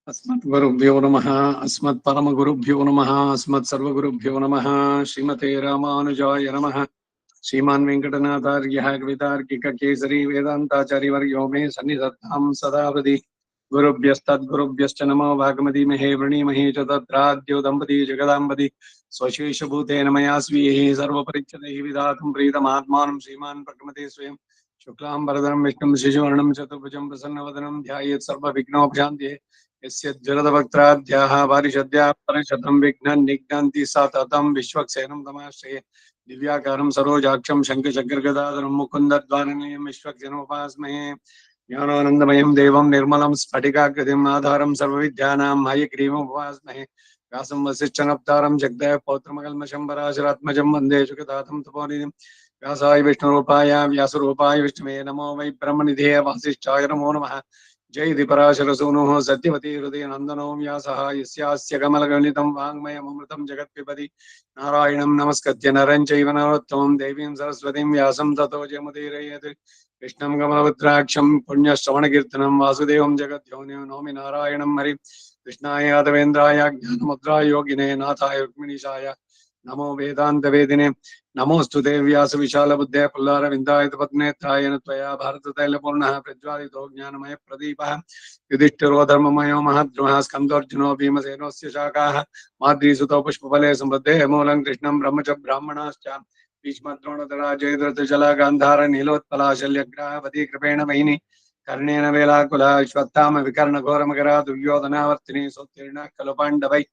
अस्मद्गुरुभ्यो नमः। अस्मत्परमगुरुभ्यो नमः। अस्मत्सर्वगुरुभ्यो नमः। श्रीमते रामानुजाय नमः। श्रीमान् वेङ्कटनाथार्यः कवितार्किककेसरी वेदान्ताचार्यवर्यो मे सन्निधत्तां सदा हृदि। गुरुभ्यस्तद्गुरुभ्यश्च नमो भागमदीमहे वृणीमहे च तत्राद्यो दम्पती जगदाम्बति स्वशेषभूतेन मया स्वीयैः सर्वपरिच्छदैः विधातुं प्रीतमात्मानं श्रीमान् प्रकृमते स्वयं शुक्लाम्बरधरं विष्णुं शिशुवर्णं चतुर्भुजं प्रसन्नवदनं ध्यायेत् सर्वविघ्नोपशान्तिः। यस्य ज्वलदवक्त्राद्याः पारिषद्याः परशतं विघ्नान् निघ्नान्ति सततं विश्वक्सेनं तमाश्रये। दिव्याकारं सरोजाक्षं शङ्खचक्रगदाधरं मुकुन्दध्वाननीयं विश्वक्सेनोपास्महे। ज्ञानानन्दमयं देवं निर्मलं स्फटिकाकृतिम् आधारं सर्वविद्यानां हयग्रीवमुपास्महे। व्यासं वसिष्ठनप्तारं जगदः पौत्रमकल्मषं पराशरात्मजं वन्दे सुखदातं तपोनिधिं। व्यासाय विष्णुरूपाय व्यासरूपाय विष्णवे नमो वै ब्रह्मनिधे वासिष्ठाय नमो नमः। जयति पराशरसूनुः सत्यवती हृदयनन्दनो व्यासः यस्यास्य कमलगलितं वाङ्मयममृतं जगत्पिबति। नारायणं नमस्कृत्य नरं चैव नरोत्तमं देवीं सरस्वतीं व्यासं ततो जयमुदीरयेत्। कृष्णं कमलपुत्राक्षं पुण्यश्रवणकीर्तनं वासुदेवं जगद्योनिं नौमि नारायणं हरिं। कृष्णाय यादवेन्द्राय ज्ञानमुद्राय योगिने नाथाय रुक्मिणीशाय नमो वेदान्तवेदिने। नमोऽस्तु ते व्यासविशालबुद्धे पुल्लारविन्दायतपद्नेत्राय त्वया भारततैलपूर्णः प्रज्वालितो ज्ञानमयप्रदीपः। युधिष्ठिरो धर्ममयो महद्रुमः स्कन्दोऽर्जुनो भीमसेनोऽस्य शाखाः माद्रीसुतो पुष्पफले समृद्धे मूलं कृष्णं ब्रह्म च ब्राह्मणाश्च भीष्मद्रोणतरा जयद्रथजला गान्धार नीलोत्पला शल्यग्रावती कृपेण वहिनी कर्णेन वेलाकुला अश्वत्थाम विकर्णघोरमकरा दुर्योधनावर्तिनी सोत्तीर्ण खलु पाण्डवै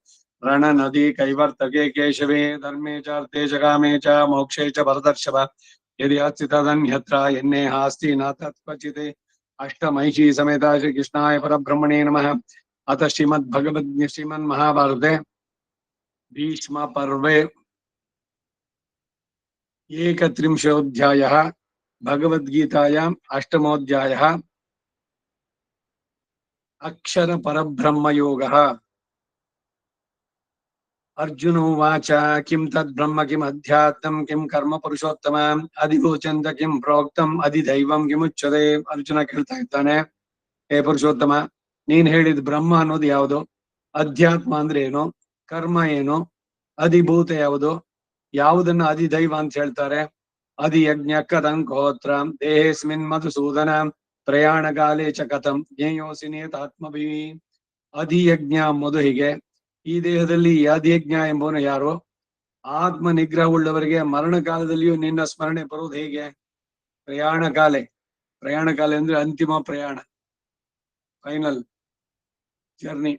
रणनदी कैवर्तके केशवे धर्मे चार्थे च कामे च मोक्षे च भरतर्षभ। यदि अस्ति तदन्यत्र यन्नेहास्ति न तत्क्वचित्। अष्टमहिषी समेता श्रीकृष्णाय परब्रह्मणे नमः। अथ श्रीमन्महाभारते भीष्मपर्वे एकत्रिंशोऽध्यायः। भगवद्गीतायाम् अष्टमोऽध्यायः। अक्षरपरब्रह्मयोगः। अर्जुन उवाच किं तद्ब्रह्म किमध्यात्मं किं कर्म पुरुषोत्तम अधिगोचन्त किं प्रोक्तम् अधिदैवं किमुच्यते। ಅರ್ಜುನ ಕೇಳ್ತಾ ಇದ್ದಾನೆ, ಹೇ ಪುರುಷೋತ್ತಮ, ನೀನ್ ಹೇಳಿದ ಬ್ರಹ್ಮ ಅನ್ನೋದು ಯಾವುದು, ಅಧ್ಯಾತ್ಮ ಅಂದ್ರೆ ಏನು, ಕರ್ಮ ಏನು, ಅಧಿಭೂತ ಯಾವುದು, ಯಾವುದನ್ನ ಅಧಿದೈವ ಅಂತ ಹೇಳ್ತಾರೆ, ಅಧಿಯಜ್ಞ ಕಥಂ ಗೋತ್ರ ದೇಹೇಸ್ಮಿನ್ ಮಧುಸೂದನ ಪ್ರಯಾಣಕಾಲೇ ಚ ಕಥಂ ಜ್ಞೇಯೋಸಿ ನಿಯತಾತ್ಮಭಿಃ. ಅಧಿಯಜ್ಞ ಎಂಬುದು ಹೀಗೆ, ಈ ದೇಹದಲ್ಲಿ ಅಧಿಯಜ್ಞ ಎಂಬುವನು ಯಾರು, ಆತ್ಮ ನಿಗ್ರಹವುಳ್ಳವರಿಗೆ ಮರಣ ಕಾಲದಲ್ಲಿಯೂ ನಿನ್ನ ಸ್ಮರಣೆ ಬರುವುದು ಹೇಗೆ. ಪ್ರಯಾಣ ಕಾಲೆ, ಪ್ರಯಾಣ ಕಾಲ ಅಂದ್ರೆ ಅಂತಿಮ ಪ್ರಯಾಣ, ಫೈನಲ್ ಜರ್ನಿ,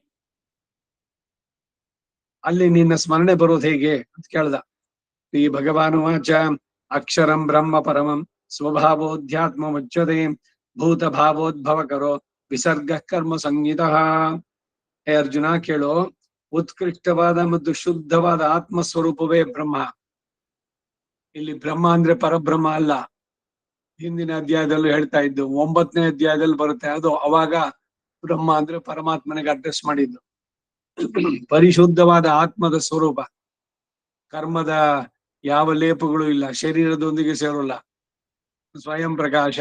ಅಲ್ಲಿ ನಿನ್ನ ಸ್ಮರಣೆ ಬರೋದು ಹೇಗೆ ಅಂತ ಕೇಳ್ದ. ಶ್ರೀ ಭಗವಾನ್ ವಾಚ ಅಕ್ಷರಂ ಬ್ರಹ್ಮ ಪರಮಂ ಸ್ವಭಾವೋಧ್ಯಾತ್ಮ ಮುಚ್ಯತೆ ಭೂತ ಭಾವೋದ್ಭವ ಕರೋ ವಿಸರ್ಗ ಕರ್ಮ ಸಂಹಿತಃ. ಹೇ ಅರ್ಜುನ ಕೇಳೋ, ಉತ್ಕೃಷ್ಟವಾದ ಮತ್ತು ಶುದ್ಧವಾದ ಆತ್ಮ ಸ್ವರೂಪವೇ ಬ್ರಹ್ಮ. ಇಲ್ಲಿ ಬ್ರಹ್ಮ ಅಂದ್ರೆ ಪರಬ್ರಹ್ಮ ಅಲ್ಲ. ಹಿಂದಿನ ಅಧ್ಯಾಯದಲ್ಲೂ ಹೇಳ್ತಾ ಇದ್ದು, 9ನೇ ಅಧ್ಯಾಯದಲ್ಲಿ ಬರುತ್ತೆ ಅದು. ಅವಾಗ ಬ್ರಹ್ಮ ಅಂದ್ರೆ ಪರಮಾತ್ಮನಿಗೆ ಅಡ್ರೆಸ್ ಮಾಡಿದ್ದು. ಪರಿಶುದ್ಧವಾದ ಆತ್ಮದ ಸ್ವರೂಪ, ಕರ್ಮದ ಯಾವ ಲೇಪಗಳು ಇಲ್ಲ, ಶರೀರದೊಂದಿಗೆ ಸೇರೋಲ್ಲ, ಸ್ವಯಂ ಪ್ರಕಾಶ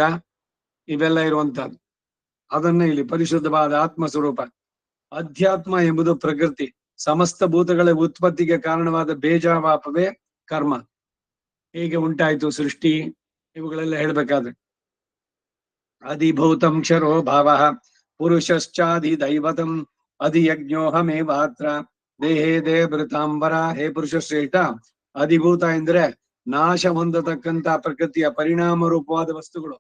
ಇವೆಲ್ಲ ಇರುವಂತಹದ್ದು. ಅದನ್ನ ಇಲ್ಲಿ ಪರಿಶುದ್ಧವಾದ ಆತ್ಮ ಸ್ವರೂಪ. ಅಧ್ಯಾತ್ಮ ಎಂಬುದು ಪ್ರಕೃತಿ, ಸಮಸ್ತ ಭೂತಗಳ ಉತ್ಪತ್ತಿಗೆ ಕಾರಣವಾದ ಬೇಜಾವಾಪವೇ ಕರ್ಮ. ಹೇಗೆ ಉಂಟಾಯ್ತು ಸೃಷ್ಟಿ, ಇವುಗಳೆಲ್ಲ ಹೇಳ್ಬೇಕಾದ್ರೆ ಅಧಿಭೂತಂ ಕ್ಷರೋ ಭಾವ ಪುರುಷಶ್ಚಾಧಿ ದೈವತಂ ಅಧಿಯಜ್ಞೋಹಮೇವಾತ್ರ ದೇಹೇ ದೇವೃತಾಂಬರ. ಹೇ ಪುರುಷ ಶ್ರೇಷ್ಠ, ಅಧಿಭೂತ ಎಂದ್ರೆ ನಾಶ ಹೊಂದತಕ್ಕಂತ ಪ್ರಕೃತಿಯ ಪರಿಣಾಮ ರೂಪವಾದ ವಸ್ತುಗಳು,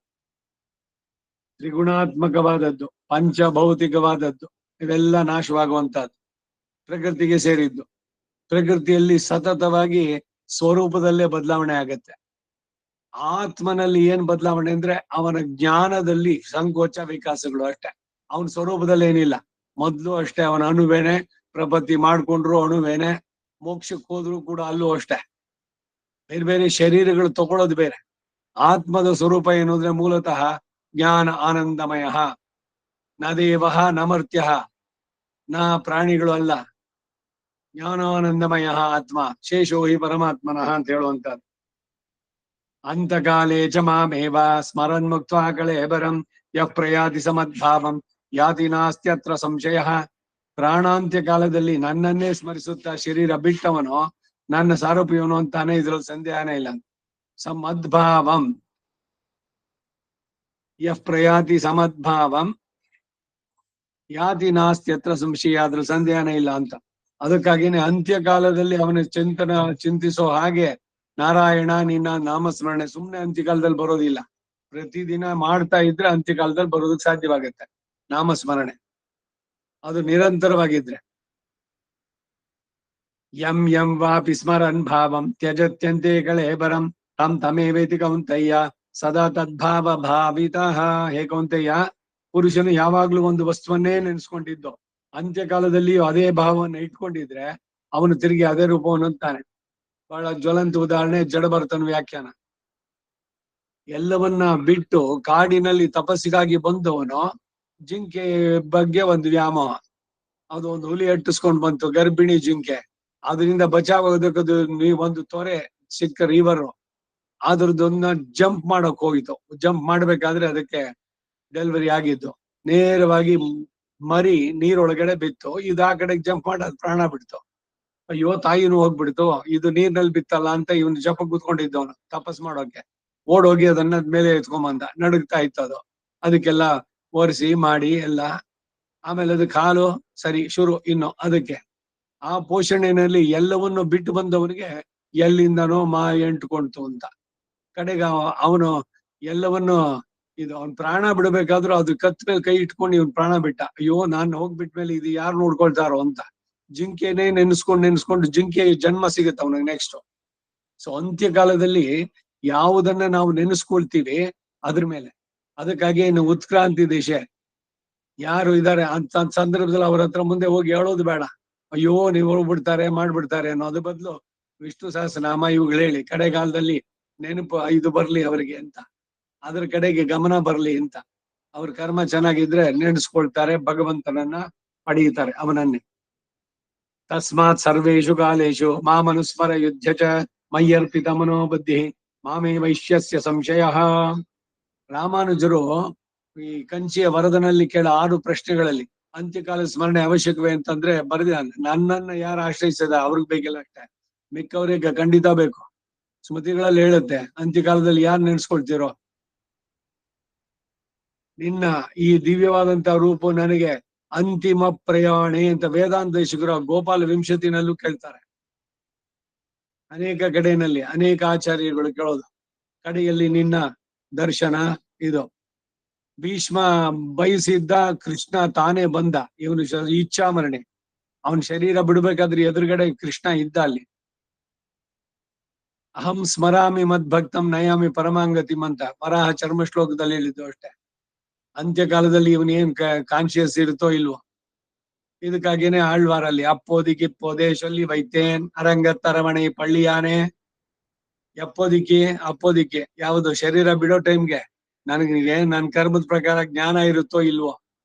ತ್ರಿಗುಣಾತ್ಮಕವಾದದ್ದು, ಪಂಚಭೌತಿಕವಾದದ್ದು, ಇವೆಲ್ಲ ನಾಶವಾಗುವಂತಹದ್ದು, ಪ್ರಕೃತಿಗೆ ಸೇರಿದ್ದು. ಪ್ರಕೃತಿಯಲ್ಲಿ ಸತತವಾಗಿ ಸ್ವರೂಪದಲ್ಲೇ ಬದಲಾವಣೆ ಆಗತ್ತೆ. ಆತ್ಮನಲ್ಲಿ ಏನ್ ಬದಲಾವಣೆ ಅಂದ್ರೆ ಅವನ ಜ್ಞಾನದಲ್ಲಿ ಸಂಕೋಚ ವಿಕಾಸಗಳು ಅಷ್ಟೇ, ಅವನ ಸ್ವರೂಪದಲ್ಲಿ ಏನಿಲ್ಲ. ಮೊದ್ಲು ಅಷ್ಟೇ, ಅವನ ಅಣುವೇನೆ, ಪ್ರಪತ್ತಿ ಮಾಡ್ಕೊಂಡ್ರು ಅಣುವೇನೆ, ಮೋಕ್ಷಕ್ಕೆ ಹೋದ್ರು ಕೂಡ ಅಲ್ಲೂ ಅಷ್ಟೇ. ಬೇರೆ ಬೇರೆ ಶರೀರಗಳು ತಗೊಳ್ಳೋದು ಬೇರೆ. ಆತ್ಮದ ಸ್ವರೂಪ ಏನು ಅಂದ್ರೆ ಮೂಲತಃ ಜ್ಞಾನ ಆನಂದಮಯ. ನ ದೇವಃ ನ ಮರ್ತ್ಯಃ, ನ ಪ್ರಾಣಿಗಳು ಅಲ್ಲ, ಜ್ಞಾನಾನಂದಮಯ ಆತ್ಮ, ಶೇಷೋ ಹಿ ಪರಮಾತ್ಮನಃ ಅಂತ ಹೇಳುವಂತದ್ದು. ಅಂತಕಾಲೇ ಚ ಮಾಮೇವ ಸ್ಮರನ್ ಮುಕ್ತ್ವಾ ಕಳೇಬರಂ ಯಃ ಪ್ರಯಾತಿ ಸಮದ್ಭಾವಂ ಯಾತಿ ನಾಸ್ತ್ಯತ್ರ ಸಂಶಯಃ. ಪ್ರಾಣಾಂತ್ಯ ಕಾಲದಲ್ಲಿ ನನ್ನನ್ನೇ ಸ್ಮರಿಸುತ್ತಾ ಶರೀರ ಬಿಟ್ಟವನು ನನ್ನ ಸಾರೂಪ್ಯವನು ಅಂತಾನೆ ಇದ್ರಲ್ಲಿ ಸಂದೇಹನೇ ಇಲ್ಲ. ಸಮದ್ಭಾವಂ ಯಃ ಪ್ರಯಾತಿ ಸಮದ್ಭಾವಂ ಯಾತಿ ನಾಸ್ತ್ಯತ್ರ ಸಂಶಯ, ಅದ್ರ ಸಂದೇಹನೇ ಇಲ್ಲ ಅಂತ. ಅದಕ್ಕಾಗಿನೇ ಅಂತ್ಯಕಾಲದಲ್ಲಿ ಅವನ ಚಿಂತಿಸೋ ಹಾಗೆ ನಾರಾಯಣ ನಿನ್ನ ನಾಮಸ್ಮರಣೆ ಸುಮ್ನೆ ಅಂತ್ಯಕಾಲದಲ್ಲಿ ಬರೋದಿಲ್ಲ. ಪ್ರತಿದಿನ ಮಾಡ್ತಾ ಇದ್ರೆ ಅಂತ್ಯಕಾಲದಲ್ಲಿ ಬರೋದಕ್ಕೆ ಸಾಧ್ಯವಾಗುತ್ತೆ ನಾಮಸ್ಮರಣೆ, ಅದು ನಿರಂತರವಾಗಿದ್ರೆ. ಯಂ ಯಂ ವಾಪಿ ಸ್ಮರನ್ ಭಾವಂ ತ್ಯಜತ್ಯಂತೆ ಕಳೇಬರಂ ತಂ ತಮೇವೇತಿ ಕೌಂತಯ್ಯ ಸದಾ ತದ್ಭಾವ ಭಾವಿತಃ. ಹೇ ಕೌಂತಯ್ಯ, ಪುರುಷನು ಯಾವಾಗ್ಲೂ ಒಂದು ವಸ್ತುವನ್ನೇ ನೆನೆಸ್ಕೊಂಡಿದ್ದು ಅಂತ್ಯಕಾಲದಲ್ಲಿಯೂ ಅದೇ ಭಾವವನ್ನು ಇಟ್ಕೊಂಡಿದ್ರೆ ಅವನು ತಿರುಗಿ ಅದೇ ರೂಪವನ್ನು ಅಂತಾನೆ. ಬಹಳ ಜ್ವಲಂತ ಉದಾಹರಣೆ ಜಡಭರತನ ವ್ಯಾಖ್ಯಾನ. ಎಲ್ಲವನ್ನ ಬಿಟ್ಟು ಕಾಡಿನಲ್ಲಿ ತಪಸ್ಸಿಗಾಗಿ ಬಂದವನು ಜಿಂಕೆ ಬಗ್ಗೆ ಒಂದು ವ್ಯಾಮೋಹ, ಅದು ಒಂದು ಹುಲಿ ಅಟ್ಟಿಸ್ಕೊಂಡ್ ಬಂತು, ಗರ್ಭಿಣಿ ಜಿಂಕೆ. ಅದರಿಂದ ಬಚಾವಾಗೋದಕ್ಕದು ಒಂದು ತೊರೆ ಸಿಕ್ಕ ರಿವರ್, ಅದ್ರದ್ದೊಂದ ಜಂಪ್ ಮಾಡಕ್ ಹೋಗಿತ್ತು. ಜಂಪ್ ಮಾಡ್ಬೇಕಾದ್ರೆ ಅದಕ್ಕೆ ಡೆಲಿವರಿ ಆಗಿದ್ದು, ನೇರವಾಗಿ ಮರಿ ನೀರೊಳಗಡೆ ಬಿತ್ತು. ಇದು ಆ ಕಡೆಗೆ ಜಂಪ್ ಮಾಡಿ ಅದು ಪ್ರಾಣ ಬಿಡ್ತು. ಅಯ್ಯೋ ತಾಯಿನೂ ಹೋಗ್ಬಿಡ್ತು, ಇದು ನೀರ್ನಲ್ಲಿ ಬಿತ್ತಲ್ಲ ಅಂತ ಇವನು ಜಪ ಕೂತ್ಕೊಂಡಿದ್ದವನು ತಪಸ್ ಮಾಡೋಕೆ ಓಡೋಗಿ ಅದನ್ನ ಮೇಲೆ ಎತ್ಕೊಂಬಂದ. ನಡುಗ್ತಾ ಇತ್ತು ಅದು, ಅದಕ್ಕೆಲ್ಲ ಒರೆಸಿ ಮಾಡಿ ಎಲ್ಲ. ಆಮೇಲೆ ಅದಕ್ಕೆ ಹಾಲು ಸರಿ ಶುರು ಇನ್ನು ಅದಕ್ಕೆ. ಆ ಪೋಷಣೆಯಲ್ಲಿ ಎಲ್ಲವನ್ನು ಬಿಟ್ಟು ಬಂದವನಿಗೆ ಎಲ್ಲಿಂದನೋ ಎಂಟುಕೊಂತು ಅಂತ. ಕಡೆಗೆ ಅವನು ಎಲ್ಲವನ್ನು ಇದು ಅವ್ನ್ ಪ್ರಾಣ ಬಿಡಬೇಕಾದ್ರೂ ಅದು ಕತ್ ಮೇಲೆ ಕೈ ಇಟ್ಕೊಂಡು ಇವ್ನ್ ಪ್ರಾಣ ಬಿಟ್ಟ. ಅಯ್ಯೋ ನಾನು ಹೋಗ್ಬಿಟ್ಮೇಲೆ ಇದು ಯಾರು ನೋಡ್ಕೊಳ್ತಾರೋ ಅಂತ ಜಿಂಕೆನೇ ನೆನ್ಸ್ಕೊಂಡು ಜಿಂಕೆ ಜನ್ಮ ಸಿಗುತ್ತೆ ಅವನಿಗೆ ನೆಕ್ಸ್ಟ್. ಸೊ ಅಂತ್ಯಕಾಲದಲ್ಲಿ ಯಾವುದನ್ನ ನಾವು ನೆನೆಸ್ಕೊಳ್ತೀವಿ ಅದ್ರ ಮೇಲೆ. ಅದಕ್ಕಾಗಿ ಇನ್ನು ಉತ್ಕ್ರಾಂತಿ ದೇಶ ಯಾರು ಇದಾರೆ ಅಂತ ಸಂದರ್ಭದಲ್ಲಿ ಅವ್ರ ಹತ್ರ ಮುಂದೆ ಹೋಗಿ ಹೇಳೋದು ಬೇಡ, ಅಯ್ಯೋ ನೀವು ಹೋಗ್ಬಿಡ್ತಾರೆ ಮಾಡ್ಬಿಡ್ತಾರೆ ಅನ್ನೋದ್ರ ಬದಲು ವಿಷ್ಣು ಸಹಸ್ರನಾಮ ಇವುಗಳು ಹೇಳಿ ಕಡೆಗಾಲದಲ್ಲಿ ನೆನಪು ಇದು ಬರ್ಲಿ ಅವರಿಗೆ ಅಂತ, ಅದ್ರ ಕಡೆಗೆ ಗಮನ ಬರ್ಲಿ ಅಂತ. ಅವ್ರ ಕರ್ಮ ಚೆನ್ನಾಗಿದ್ರೆ ನೆನೆಸ್ಕೊಳ್ತಾರೆ, ಭಗವಂತನನ್ನ ಪಡೆಯುತ್ತಾರೆ ಅವನನ್ನೇ. ತಸ್ಮಾತ್ ಸರ್ವೇಷು ಕಾಲೇಶು ಮಾಮನುಸ್ಮರ ಯುದ್ಧ ಚ ಮಯ್ಯರ್ಪಿತ ಮನೋಬುದ್ಧಿ ಮಾಮೇ ವೈಶ್ಯಸ್ಯ ಸಂಶಯ. ರಾಮಾನುಜರು ಈ ಕಂಚಿಯ ವರದನಲ್ಲಿ ಕೇಳ 6 ಪ್ರಶ್ನೆಗಳಲ್ಲಿ ಅಂತ್ಯಕಾಲ ಸ್ಮರಣೆ ಅವಶ್ಯಕವೇ ಅಂತಂದ್ರೆ ಬರೆದಿದ್ದಾನೆ. ನನ್ನನ್ನ ಯಾರು ಆಶ್ರಯಿಸದ ಅವ್ರಿಗೆ ಬೇಕಿಲ್ಲ ಅಷ್ಟೇ, ಮಿಕ್ಕವ್ರಿಗೆ ಖಂಡಿತ ಬೇಕು. ಸ್ಮೃತಿಗಳಲ್ಲಿ ಹೇಳುತ್ತೆ ಅಂತ್ಯಕಾಲದಲ್ಲಿ ಯಾರು ನೆನ್ಸ್ಕೊಳ್ತಿರೋ ನಿನ್ನ ಈ ದಿವ್ಯವಾದಂತಹ ರೂಪ ನನಗೆ ಅಂತಿಮ ಪ್ರಯಾಣಿ ಅಂತ ವೇದಾಂತ ದೇಶಿಕರು ಗೋಪಾಲ ವಿಂಶತಿನಲ್ಲೂ ಕೇಳ್ತಾರೆ. ಅನೇಕ ಕಡೆಯಲ್ಲಿ ಅನೇಕ ಆಚಾರ್ಯಗಳು ಕೇಳೋದು ಕಡೆಯಲ್ಲಿ ನಿನ್ನ ದರ್ಶನ ಇದು. ಭೀಷ್ಮ ಬಯಸಿದ್ದ, ಕೃಷ್ಣ ತಾನೇ ಬಂದ, ಇವನು ಇಚ್ಛಾಮರಣೆ. ಅವನ್ ಶರೀರ ಬಿಡ್ಬೇಕಾದ್ರೆ ಎದುರುಗಡೆ ಕೃಷ್ಣ ಇದ್ದ ಅಲ್ಲಿ. ಅಹಂ ಸ್ಮರಾಮಿ ಮದ್ಭಕ್ತಂ ನಯಾಮಿ ಪರಮಾಂಗತಿಂ ಅಂತ ವರಾಹ ಚರ್ಮ ಶ್ಲೋಕದಲ್ಲಿ ಹೇಳಿದ್ದು ಅಷ್ಟೇ. ಅಂತ್ಯಕಾಲದಲ್ಲಿ ಇವನೇನ್ ಕಾನ್ಶಿಯಸ್ ಇರುತ್ತೋ ಇಲ್ವೋ. ಇದಕ್ಕಾಗೇನೆ ಆಳ್ವಾರಲ್ಲಿ ಅಪ್ಪೋದಿಕ್ಕಿಪ್ಪೋದೆ ಸೊಲ್ಲಿ ವೈತೇನ್ ಅರಂಗತ್ತರಮಣಿ ಪಳ್ಳಿಯಾನೆ. ಎಪ್ಪೋದಿಕ್ಕಿ ಅಪ್ಪೋದಿಕ್ಕೆ ಯಾವುದು ಶರೀರ ಬಿಡೋ ಟೈಮ್ಗೆ ನನಗೆ ನನ್ ಕರ್ಮದ ಪ್ರಕಾರ ಜ್ಞಾನ ಇರುತ್ತೋ ಇಲ್ವೋ,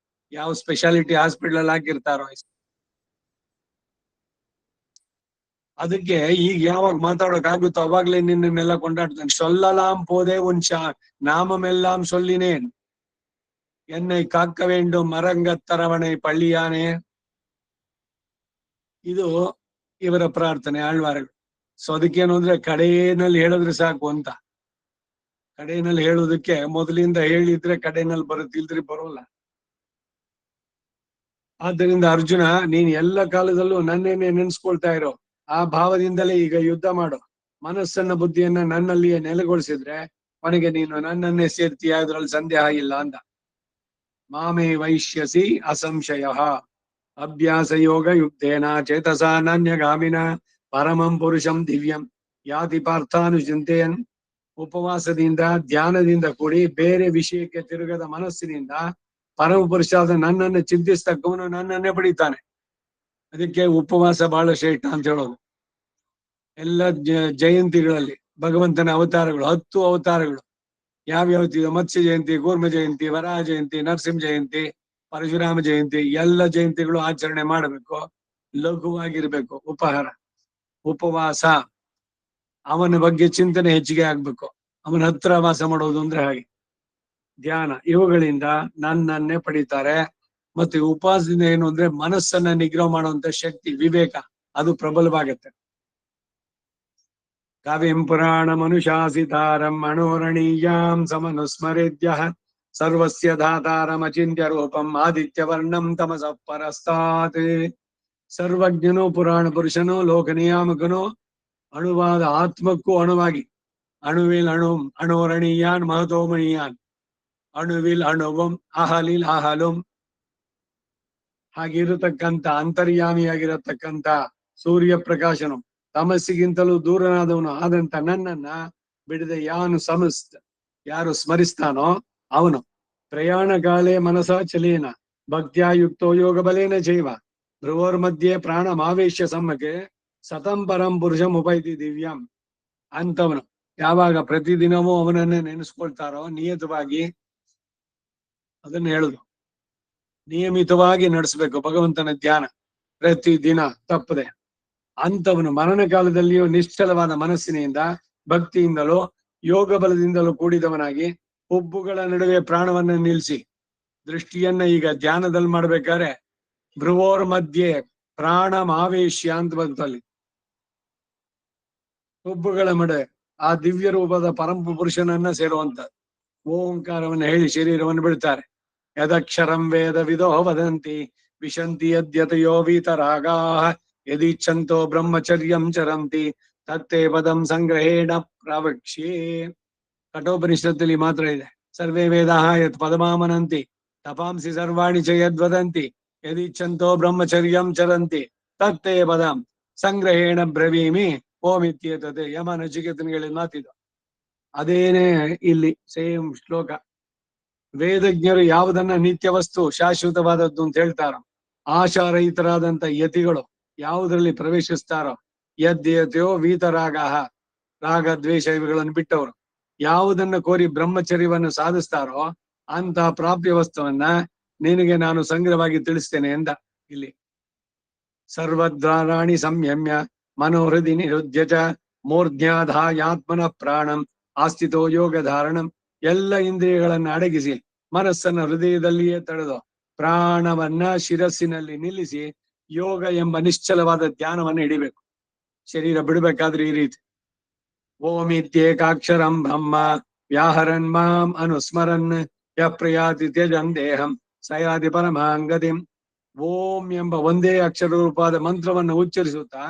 ಯಾವ ಸ್ಪೆಷಾಲಿಟಿ ಹಾಸ್ಪಿಟಲ್ ಹಾಕಿರ್ತಾರೋ. ಅದಕ್ಕೆ ಈಗ ಯಾವಾಗ ಮಾತಾಡೋಕ್ ಆಗುತ್ತೋ ಅವಾಗ್ಲೇ ನಿನ್ನೆಲ್ಲ ಕೊಂಡಾಡ್ತಾನೆ. ಸೊಲ್ಲಲಾಂ ಪೋದೆ ಉಂಚ ನಾಮಮೆಲ್ಲಾಂ ಸೊಲ್ಲಿನೇನ್ ಎನ್ನೈ ಕಾಕ್ಕ ವೇಂಡು ಮರಂಗತ್ತರವಣೆ ಪಳ್ಳಿಯಾನೆ. ಇದು ಇವರ ಪ್ರಾರ್ಥನೆ ಆಳ್ವಾರಗಳು. ಸೊ ಅದಕ್ಕೇನು ಅಂದ್ರೆ ಕಡೆಯಲ್ಲಿ ಹೇಳಿದ್ರೆ ಸಾಕು ಅಂತ. ಕಡೆಯಲ್ಲಿ ಹೇಳೋದಕ್ಕೆ ಮೊದಲಿಂದ ಹೇಳಿದ್ರೆ ಕಡೆಯಲ್ಲಿ ಬರುತ್ತಿಲ್ದ್ರಿ ಬರೋಲ್ಲ. ಆದ್ದರಿಂದ ಅರ್ಜುನ ನೀನ್ ಎಲ್ಲ ಕಾಲದಲ್ಲೂ ನನ್ನೇನೆ ನೆನ್ಸ್ಕೊಳ್ತಾ ಇರೋ, ಆ ಭಾವದಿಂದಲೇ ಈಗ ಯುದ್ಧ ಮಾಡು. ಮನಸ್ಸನ್ನ ಬುದ್ಧಿಯನ್ನ ನನ್ನಲ್ಲಿಯೇ ನೆಲೆಗೊಳಿಸಿದ್ರೆ ಕೊನೆಗೆ ನೀನು ನನ್ನನ್ನೇ ಸೇರ್ತೀಯ, ಅದ್ರಲ್ಲಿ ಸಂದೇಹ ಇಲ್ಲ ಅಂದ. ಮಾಮೇ ವೈಶ್ಯಸಿ ಅಸಂಶಯ ಅಭ್ಯಾಸ ಯೋಗ ಯುಕ್ತೇನ ಚೇತಸಾ ನಾನ್ಯಗಾಮಿನ ಪರಮಂ ಪುರುಷಂ ದಿವ್ಯಂ ಯಾತಿ ಪಾರ್ಥಾನುಚಿಂತೆಯನ್. ಉಪವಾಸದಿಂದ ಧ್ಯಾನದಿಂದ ಕೂಡಿ ಬೇರೆ ವಿಷಯಕ್ಕೆ ತಿರುಗದ ಮನಸ್ಸಿನಿಂದ ಪರಮ ಪುರುಷಾದ ನನ್ನನ್ನು ಚಿಂತಿಸ್ತಕ್ಕವನು ನನ್ನನ್ನೇ ಪಡಿತಾನೆ. ಅದಕ್ಕೆ ಉಪವಾಸ ಬಹಳ ಶ್ರೇಷ್ಠ ಅಂತ ಹೇಳೋದು. ಎಲ್ಲ ಜಯಂತಿಗಳಲ್ಲಿ ಭಗವಂತನ ಅವತಾರಗಳು 10 ಅವತಾರಗಳು ಯಾವ್ಯಾವ ಮತ್ಸ್ಯ ಜಯಂತಿ, ಕೂರ್ಮ ಜಯಂತಿ, ವರಾಹ ಜಯಂತಿ, ನರಸಿಂಹ ಜಯಂತಿ, ಪರಶುರಾಮ ಜಯಂತಿ, ಎಲ್ಲ ಜಯಂತಿಗಳು ಆಚರಣೆ ಮಾಡಬೇಕು. ಲಘುವಾಗಿರ್ಬೇಕು ಉಪಹಾರ, ಉಪವಾಸ, ಅವನ ಬಗ್ಗೆ ಚಿಂತನೆ ಹೆಚ್ಚಿಗೆ ಆಗ್ಬೇಕು. ಅವನ ಹತ್ರ ವಾಸ ಮಾಡೋದು ಅಂದ್ರೆ ಹಾಗೆ ಧ್ಯಾನ, ಇವುಗಳಿಂದ ನನ್ನನ್ನೇ ಪಡಿತಾರೆ. ಮತ್ತೆ ಉಪವಾಸದಿಂದ ಏನು ಅಂದ್ರೆ ಮನಸ್ಸನ್ನ ನಿಗ್ರಹ ಮಾಡುವಂತ ಶಕ್ತಿ, ವಿವೇಕ ಅದು ಪ್ರಬಲವಾಗತ್ತೆ. ಕವಿಂ ಪುರಾಣ ಮನುಶಾಸಿತಾರಂ ಮನೋರಣೀಯಾಂ ಸಮನುಸ್ಮರೇದ್ಯ ಸರ್ವಸ್ಯ ಧಾತಾರಮಚಿಂತ್ಯ ರೂಪಂ ಆದಿತ್ಯವರ್ಣಂ ತಮಸಃ ಪರಸ್ತಾತ್. ಸರ್ವಜ್ಞನೋ ಪುರಾಣ ಪುರುಷನೋ ಲೋಕ ನಿಯಾಮಕನೋ ಅಣುವಾದ ಆತ್ಮಕ್ಕೂ ಅಣುವಾಗಿ, ಅಣುವಿಲ್ ಅಣುಂ ಅಣೋರಣೀಯಾನ್ ಮಹತೋಮಣೀಯಾನ್, ಅಣುವಿಲ್ ಅಣುವಂ ಅಹಲಿಲ್ ಅಹಲುಂ ಹಾಗಿರತಕ್ಕಂಥ ಅಂತರ್ಯಾಮಿಯಾಗಿರತಕ್ಕಂಥ ಸೂರ್ಯ ಪ್ರಕಾಶನು, ತಮಸ್ಸಿಗಿಂತಲೂ ದೂರನಾದವನು ಆದಂತ ನನ್ನನ್ನ ಬಿಡದೆ ಯಾರು ಸ್ಮರಿಸ್ತಾನೋ ಅವನು ಪ್ರಯಾಣ ಕಾಲೇ ಮನಸಾ ಚಲೇನ ಭಕ್ತ್ಯಾಯುಕ್ತೋ ಯೋಗ ಬಲೇನ ಜೈವ ಧ್ರುವೋರ್ ಮಧ್ಯೆ ಪ್ರಾಣ ಮಾವೇಶ್ಯ ಸಮ್ಮಕೆ ಸತಂ ಪರಂ ಪುರುಷಂ ಉಪೈತಿ ದಿವ್ಯಂ. ಅಂತವನು ಯಾವಾಗ ಪ್ರತಿದಿನವೂ ಅವನನ್ನೇ ನೆನೆಸ್ಕೊಳ್ತಾರೋ ನಿಯತವಾಗಿ, ಅದನ್ನ ಹೇಳುದು ನಿಯಮಿತವಾಗಿ ನಡೆಸಬೇಕು ಭಗವಂತನ ಧ್ಯಾನ ಪ್ರತಿದಿನ ತಪ್ಪದೆ. ಅಂತವನು ಮರಣ ಕಾಲದಲ್ಲಿಯೂ ನಿಶ್ಚಲವಾದ ಮನಸ್ಸಿನಿಂದ ಭಕ್ತಿಯಿಂದಲೂ ಯೋಗ ಬಲದಿಂದಲೂ ಕೂಡಿದವನಾಗಿ ಹುಬ್ಬುಗಳ ನಡುವೆ ಪ್ರಾಣವನ್ನ ನಿಲ್ಲಿಸಿ ದೃಷ್ಟಿಯನ್ನ ಈಗ ಧ್ಯಾನದಲ್ಲಿ ಮಾಡ್ಬೇಕಾದ್ರೆ ಭ್ರುವೋರ್ ಮಧ್ಯೆ ಪ್ರಾಣ ಮಾವೇಶ್ಯ ಅಂತ ಬಂತಲ್ಲಿ. ಹುಬ್ಬುಗಳ ಮಡೆ ಆ ದಿವ್ಯ ರೂಪದ ಪರಮ ಪುರುಷನನ್ನ ಸೇರುವಂತ ಓಂಕಾರವನ್ನು ಹೇಳಿ ಶರೀರವನ್ನು ಬಿಡ್ತಾರೆ. ಯದಕ್ಷರಂ ವೇದ ವಿದೋ ವದಂತಿ ವಿಶಂತಿ ಯದ್ಯತಯೋ ವೀತರಾಗಾ ಯದಿಚ್ಛಂತೋ ಬ್ರಹ್ಮಚರ್ಯಂ ಚರಂತಿ ತತ್ತೇ ಪದಂ ಸಂಗ್ರಹೇಣ ಪ್ರವಕ್ಷ್ಯೆ. ಕಠೋಪನಿಷತ್ತಲ್ಲಿ ಮಾತ್ರ ಇದೆ. ಸರ್ವೇ ವೇದಾಃ ಯತ್ ಪದಮಾಮನಂತಿ ತಪಾಂಸಿ ಸರ್ವಾಣಿ ಚ ಯದ್ವದಂತಿ ಯದಿಚ್ಛಂತೋ ಬ್ರಹ್ಮಚರ್ಯಂ ಚರಂತಿ ತತ್ತೇ ಪದಂ ಸಂಗ್ರಹೇಣ ಬ್ರವೀಮಿ ಓಂ ಇತ್ಯೇತದೆ. ಯಮ ನಚಿಕೇತನಿಗೆ ಮಾತಿದು ಅದೇನೇ ಇಲ್ಲಿ ಸೇಮ್ ಶ್ಲೋಕ. ವೇದಜ್ಞರು ಯಾವುದನ್ನ ನಿತ್ಯ ವಸ್ತು ಶಾಶ್ವತವಾದದ್ದು ಅಂತ ಹೇಳ್ತಾರೋ, ಆಶಾರಹಿತರಾದಂತ ಯತಿಗಳು ಯಾವುದರಲ್ಲಿ ಪ್ರವೇಶಿಸ್ತಾರೋ, ಯದ್ಯತೆಯೋ ವೀತರಾಗ ರಾಗ ದ್ವೇಷ ಇವುಗಳನ್ನು ಬಿಟ್ಟವರು ಯಾವುದನ್ನ ಕೋರಿ ಬ್ರಹ್ಮಚರ್ಯವನ್ನು ಸಾಧಿಸ್ತಾರೋ ಅಂತ ಪ್ರಾಪ್ಯ ವಸ್ತುವನ್ನ ನಿನಗೆ ನಾನು ಸಂಗ್ರಹವಾಗಿ ತಿಳಿಸ್ತೇನೆ ಎಂದ. ಇಲ್ಲಿ ಸರ್ವದ್ವಾರಾಣಿ ಸಂಯಮ್ಯ ಮನೋಹೃದಿ ನಿರುದ್ಯ ಚ ಮೂರ್ಧ್ಯಾಧಾಯಾತ್ಮನ ಪ್ರಾಣಂ ಆಸ್ಥಿತೋ ಯೋಗ ಧಾರಣಂ. ಎಲ್ಲ ಇಂದ್ರಿಯಗಳನ್ನ ಅಡಗಿಸಿ ಮನಸ್ಸನ್ನ ಹೃದಯದಲ್ಲಿಯೇ ತಡೆದು ಪ್ರಾಣವನ್ನ ಶಿರಸ್ಸಿನಲ್ಲಿ ನಿಲ್ಲಿಸಿ ಯೋಗ ಎಂಬ ನಿಶ್ಚಲವಾದ ಧ್ಯಾನವನ್ನು ಹಿಡಿಬೇಕು. ಶರೀರ ಬಿಡಬೇಕಾದ್ರೆ ಈ ರೀತಿ ಓಮಿತ್ಯೇಕಾಕ್ಷರಂ ಬ್ರಹ್ಮ ವ್ಯಾಹರನ್ ಮಾಂ ಅನುಸ್ಮರನ್ ಯ ಪ್ರಯಾತಿ ತ್ಯಜನ್ ದೇಹಂ ಸಯಾದಿ ಪರಮಾಂಗದಿಂ. ಓಂ ಎಂಬ ಒಂದೇ ಅಕ್ಷರ ರೂಪವಾದ ಮಂತ್ರವನ್ನು ಉಚ್ಚರಿಸುತ್ತಾ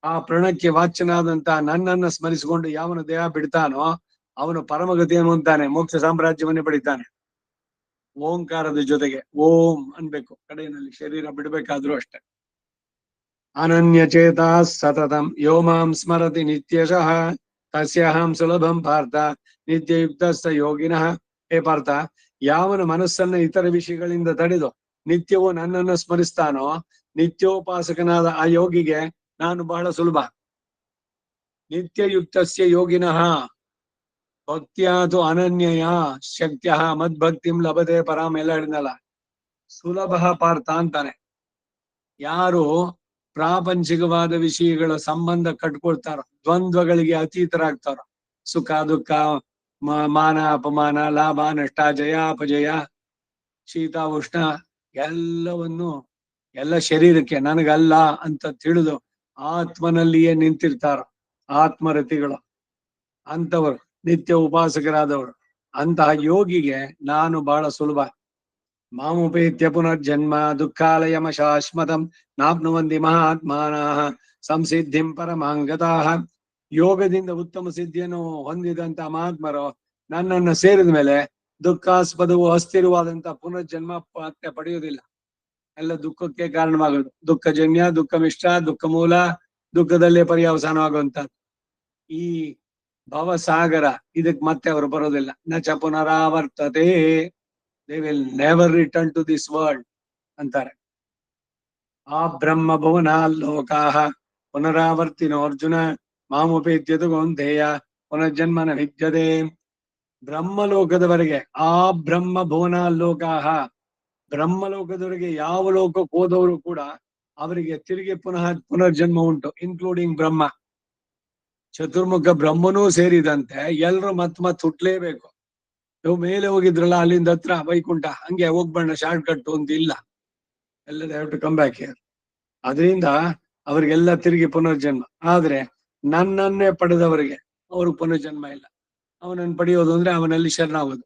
ಆ ಪ್ರಣಕ್ಕೆ ವಾಚ್ಯನಾದಂತ ನನ್ನನ್ನ ಸ್ಮರಿಸಿಕೊಂಡು ಯಾವನು ದೇಹ ಬಿಡ್ತಾನೋ ಅವನು ಪರಮಗತಿಯನ್ನು ಹೊಂದ್ತಾನೆ, ಮೋಕ್ಷ ಸಾಮ್ರಾಜ್ಯವನ್ನೇ ಪಡಿತಾನೆ. ಓಂಕಾರದ ಜೊತೆಗೆ ಓಂ ಅನ್ಬೇಕು ಕಡೆಯಲ್ಲಿ ಶರೀರ ಬಿಡಬೇಕಾದ್ರೂ ಅಷ್ಟೆ. ಅನನ್ಯ ಚೇತಾ ಸತತಂ ಯೋ ಮಾಂ ಸ್ಮರತಿ ನಿತ್ಯಶಃ ತಸ್ಯಾಹಂ ಸುಲಭಂ ಪಾರ್ಥ ನಿತ್ಯಯುಕ್ತಸ್ಥ ಯೋಗಿನಃ. ಹೇ ಪಾರ್ಥ, ಯಾವನ ಮನಸ್ಸನ್ನ ಇತರ ವಿಷಯಗಳಿಂದ ತಡೆದು ನಿತ್ಯವೂ ನನ್ನನ್ನು ಸ್ಮರಿಸ್ತಾನೋ ನಿತ್ಯೋಪಾಸಕನಾದ ಆ ಯೋಗಿಗೆ ನಾನು ಬಹಳ ಸುಲಭ. ನಿತ್ಯಯುಕ್ತಸ್ಯ ಯೋಗಿನಃ ಭಕ್ತಿಯಾತು ಅನನ್ಯಯ ಶಕ್ತ್ಯ ಮದ್ಭಕ್ತಿಂ ಲಭತೆ ಪರಾಮ್ ಎಲ್ಲ ಹೇಳಿದ್ನಲ್ಲ. ಸುಲಭ ಪಾರ್ಥ ಅಂತಾನೆ. ಯಾರು ಪ್ರಾಪಂಚಿಕವಾದ ವಿಷಯಗಳ ಸಂಬಂಧ ಕಟ್ಕೊಳ್ತಾರೋ, ದ್ವಂದ್ವಗಳಿಗೆ ಅತೀತರಾಗ್ತಾರೋ, ಸುಖ ದುಃಖ ಮಾನ ಅಪಮಾನ ಲಾಭ ನಷ್ಟ ಜಯ ಅಪಜಯ ಶೀತ ಉಷ್ಣ ಎಲ್ಲವನ್ನು ಎಲ್ಲ ಶರೀರಕ್ಕೆ ನನಗಲ್ಲ ಅಂತ ತಿಳಿದು ಆತ್ಮನಲ್ಲಿಯೇ ನಿಂತಿರ್ತಾರೋ ಆತ್ಮರತಿಗಳು ಅಂತವರು ನಿತ್ಯ ಉಪಾಸಕರಾದವರು. ಅಂತಹ ಯೋಗಿಗೆ ನಾನು ಬಹಳ ಸುಲಭ. ಮಾಮುಪೇತ್ಯ ಪುನರ್ಜನ್ಮ ದುಃಖಾಲಯಮ ಶಾಶ್ವತಂ ನಾಪ್ನುವಂತಿ ಮಹಾತ್ಮಾನಃ ಸಂಸಿದ್ಧಿಂ ಪರಮಾಂಗತಃ. ಯೋಗದಿಂದ ಉತ್ತಮ ಸಿದ್ಧಿಯನ್ನು ಹೊಂದಿದಂತ ಮಹಾತ್ಮರು ನನ್ನನ್ನು ಸೇರಿದ ಮೇಲೆ ದುಃಖಾಸ್ಪದವು ಅಸ್ಥಿರವಾದಂತ ಪುನರ್ಜನ್ಮ ಮತ್ತೆ ಪಡೆಯುವುದಿಲ್ಲ. ಎಲ್ಲ ದುಃಖಕ್ಕೆ ಕಾರಣವಾಗೋದು. ದುಃಖಜನ್ಯ, ದುಃಖ ಮಿಷ್ಟ, ದುಃಖ ಮೂಲ, ದುಃಖದಲ್ಲೇ ಪರ್ಯಾವಸಾನವಾಗುವಂತದ್ದು ಈ ಭವಸಾಗರ. ಇದಕ್ ಮತ್ತೆ ಅವರು ಬರೋದಿಲ್ಲ. ನ ಚ ಪುನರಾವರ್ತತೆ, they will never return to this world ಅಂತಾರೆ. ಆ ಬ್ರಹ್ಮ ಭುವನ ಲೋಕಾಹ ಪುನರಾವರ್ತಿನೋ ಅರ್ಜುನ ಮಾಮುಪೇತ್ಯತು ಕೌಂತೆಯ ಪುನರ್ಜನ್ಮನ ವಿದ್ಯತೆ. ಬ್ರಹ್ಮಲೋಕದವರೆಗೆ ಆ ಬ್ರಹ್ಮ ಭುವನ ಲೋಕಾಹ, ಬ್ರಹ್ಮಲೋಕದವರೆಗೆ ಯಾವ ಲೋಕಕ್ಕೆ ಹೋದವರು ಕೂಡ ಅವರಿಗೆ ತಿರುಗಿ ಪುನರ್ಜನ್ಮ ಉಂಟು, ಇನ್ಕ್ಲೂಡಿಂಗ್ ಬ್ರಹ್ಮ. ಚತುರ್ಮುಖ ಬ್ರಹ್ಮನೂ ಸೇರಿದಂತೆ ಎಲ್ರು ಮತ್ ಹುಟ್ಲೇಬೇಕು. ನೀವು ಮೇಲೆ ಹೋಗಿದ್ರಲ್ಲ ಅಲ್ಲಿಂದ ಹತ್ರ ವೈಕುಂಠ, ಹಂಗೆ ಹೋಗ್ಬಣ್ಣ ಶಾರ್ಟ್ ಕಟ್ ಅಂತ ಇಲ್ಲ. ಎಲ್ಲ they have to come back here. ಅದರಿಂದ ಅವರಿಗೆಲ್ಲ ತಿರುಗಿ ಪುನರ್ಜನ್ಮ. ಆದ್ರೆ ನನ್ನನ್ನೇ ಪಡೆದವರಿಗೆ ಅವರು ಪುನರ್ಜನ್ಮ ಇಲ್ಲ. ಅವನನ್ನು ಪಡೆಯೋದು ಅಂದ್ರೆ ಅವನಲ್ಲಿ ಶರಣಾಗೋದು.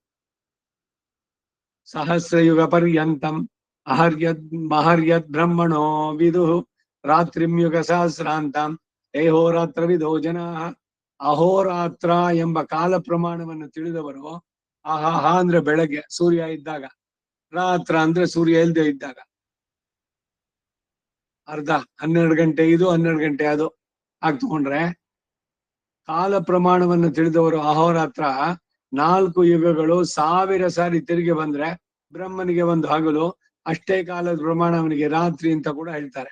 ಸಹಸ್ರಯುಗ ಪರ್ಯಂತಂ ಅಹರ್ಯದ್ ಮಹರ್ಯದ್ ಬ್ರಹ್ಮಣೋ ವಿದು ರಾತ್ರಿಂ ಯುಗ ಸಹಸ್ರಾಂತಂ ಏಹೋರಾತ್ರ ವಿಧೋ ಜನ. ಅಹೋರಾತ್ರ ಎಂಬ ಕಾಲ ಪ್ರಮಾಣವನ್ನು ತಿಳಿದವರು, ಆಹಾಹ ಅಂದ್ರೆ ಬೆಳಗ್ಗೆ ಸೂರ್ಯ ಇದ್ದಾಗ, ರಾತ್ರ ಅಂದ್ರೆ ಸೂರ್ಯ ಇಲ್ದೇ ಇದ್ದಾಗ, ಅರ್ಧ 12 ಗಂಟೆ ಇದು 12 ಗಂಟೆ ಅದು ಆಗ್ ತಗೊಂಡ್ರೆ, ಕಾಲ ಪ್ರಮಾಣವನ್ನು ತಿಳಿದವರು ಅಹೋರಾತ್ರ 4 ಯುಗಗಳು 1000 ಸಾರಿ ತಿರುಗಿ ಬಂದ್ರೆ ಬ್ರಹ್ಮನಿಗೆ ಒಂದು ಹಗಲು, ಅಷ್ಟೇ ಕಾಲದ ಪ್ರಮಾಣ ಅವನಿಗೆ ರಾತ್ರಿ ಅಂತ ಕೂಡ ಹೇಳ್ತಾರೆ.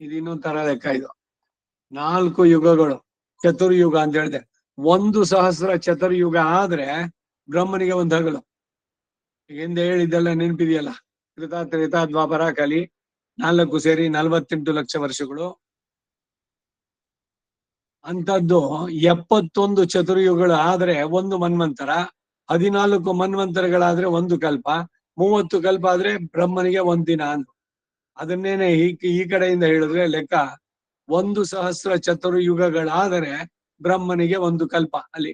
ಇದು ಇನ್ನೊಂದ್ ತರ ಲೆಕ್ಕ. ಇದು 4 ಯುಗಗಳು ಚತುರ್ಯುಗ ಅಂತ ಹೇಳಿದೆ. 1,000 ಚತುರ್ಯುಗ ಆದ್ರೆ ಬ್ರಹ್ಮನಿಗೆ ಒಂದು ಹಗಲು. ಹಿಂದೆ ಹೇಳಿದ್ದೆಲ್ಲ ನೆನಪಿದೆಯಲ್ಲ, ಕೃತ ತ್ರೇತ ದ್ವಾಪರ ಕಲಿ 4 ಸೇರಿ 48 ಲಕ್ಷ ವರ್ಷಗಳು. ಅಂತದ್ದು 71 ಚತುರ್ಯುಗಗಳು ಆದ್ರೆ ಒಂದು ಮನ್ವಂತರ, 14 ಮನ್ವಂತರಗಳಾದ್ರೆ ಒಂದು ಕಲ್ಪ, 30 ಕಲ್ಪ ಆದ್ರೆ ಬ್ರಹ್ಮನಿಗೆ ಒಂದ್ ದಿನ ಅಂತ. ಅದನ್ನೇನೆ ಈ ಕಡೆಯಿಂದ ಹೇಳಿದ್ರೆ ಲೆಕ್ಕ 1,000 ಚತುರ್ಯುಗಗಳಾದರೆ ಬ್ರಹ್ಮನಿಗೆ ಒಂದು ಕಲ್ಪ, ಅಲ್ಲಿ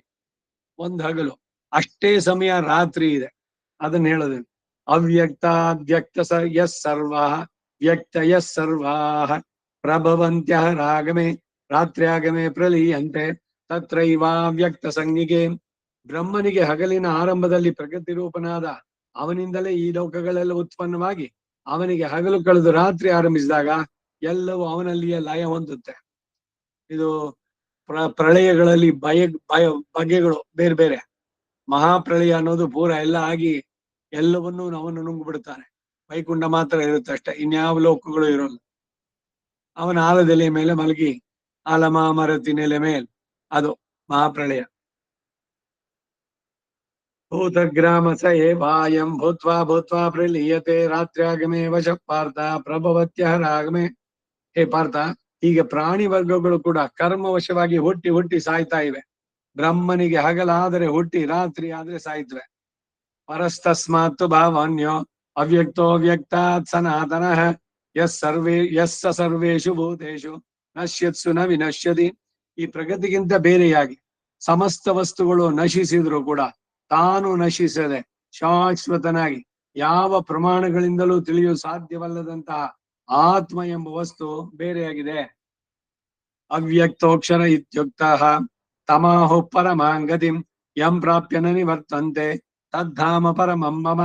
ಒಂದು ಹಗಲು. ಅಷ್ಟೇ ಸಮಯ ರಾತ್ರಿ ಇದೆ. ಅದನ್ನ ಹೇಳೋದು ಅವ್ಯಕ್ತ ವ್ಯಕ್ತ ಯಸ್ ಸರ್ವಾ ವ್ಯಕ್ತ ಯಸ್ ಸರ್ವಾ ಪ್ರಭವಂತ್ಯ ರಾಗಮೆ ರಾತ್ರ್ಯಾಗಮೆ ಪ್ರಲೀಯಂತೆ ತತ್ರೈವ ವ್ಯಕ್ತ ಸಂಜ್ಞಿಗೆ. ಬ್ರಹ್ಮನಿಗೆ ಹಗಲಿನ ಆರಂಭದಲ್ಲಿ ಪ್ರಕೃತಿ ರೂಪನಾದ ಅವನಿಂದಲೇ ಈ ಲೋಕಗಳೆಲ್ಲ ಉತ್ಪನ್ನವಾಗಿ ಅವನಿಗೆ ಹಗಲು ಕಳೆದು ರಾತ್ರಿ ಆರಂಭಿಸಿದಾಗ ಎಲ್ಲವೂ ಅವನಲ್ಲಿಯೇ ಲಯ ಹೊಂದುತ್ತೆ. ಇದು ಪ್ರಳಯಗಳಲ್ಲಿ ಬಗೆಗಳು ಬೇರೆ ಬೇರೆ. ಮಹಾಪ್ರಳಯ ಅನ್ನೋದು ಪೂರ ಎಲ್ಲ ಆಗಿ ಎಲ್ಲವನ್ನೂ ಅವನು ನುಂಗು ಬಿಡ್ತಾನೆ. ವೈಕುಂಠ ಮಾತ್ರ ಇರುತ್ತೆ ಅಷ್ಟೇ, ಇನ್ಯಾವ ಲೋಕಗಳು ಇರೋಲ್ಲ. ಅವನ ಆಲದೆಲೆ ಮೇಲೆ ಮಲಗಿ ಆಲಮಾಮರತಿ ನೆಲೆ ಮೇಲೆ, ಅದು ಮಹಾಪ್ರಳಯ. ಭೂತಗ್ರಾಮ ಸ ಏವಾಯಂ ಭೂತ್ವಾ ಭೂತ್ವಾ ಪ್ರಲೀಯತೆ ರಾತ್ರ್ಯಾಗಮೇ ವಶ ಪಾರ್ಥ ಪ್ರಭವತ್ಯ ರಾಗಮೇ. ಹೇ ಪಾರ್ಥ, ಹೀಗೆ ಪ್ರಾಣಿ ವರ್ಗಗಳು ಕೂಡ ಕರ್ಮವಶವಾಗಿ ಹುಟ್ಟಿ ಹುಟ್ಟಿ ಸಾಯ್ತಾ ಇವೆ. ಬ್ರಹ್ಮನಿಗೆ ಹಗಲಾದರೆ ಹುಟ್ಟಿ, ರಾತ್ರಿ ಆದ್ರೆ ಸಾಯ್ತವೆ. ಪರಸ್ತಸ್ಮಾತ್ ಭಾವನ್ಯೋ ಅವ್ಯಕ್ತೋ ವ್ಯಕ್ತಾತ್ ಸನಾತನಃ ಯಸ್ಸ ಸರ್ವೇಷು ಭೂತೇಷು ನಶ್ಯತ್ಸು ನ ವಿನಶ್ಯತಿ. ಈ ಪ್ರಗತಿಗಿಂತ ಬೇರೆಯಾಗಿ ಸಮಸ್ತ ವಸ್ತುಗಳು ನಶಿಸಿದ್ರು ಕೂಡ ತಾನು ನಶಿಸದೆ ಶಾಶ್ವತನಾಗಿ ಯಾವ ಪ್ರಮಾಣಗಳಿಂದಲೂ ತಿಳಿಯಲು ಸಾಧ್ಯವಲ್ಲದಂತಹ ಆತ್ಮ ಎಂಬ ವಸ್ತು ಬೇರೆಯಾಗಿದೆ. ಅವ್ಯಕ್ತೋಕ್ಷರ ಇತ್ಯುಕ್ತ ತಮಾಹು ಪರಮಾಂಗತಿಂ ಯಂ ಪ್ರಾಪ್ಯ ನ ನಿವರ್ತಂತೆ ತದ್ಧಾಮ ಪರಮಂ ಮಮ.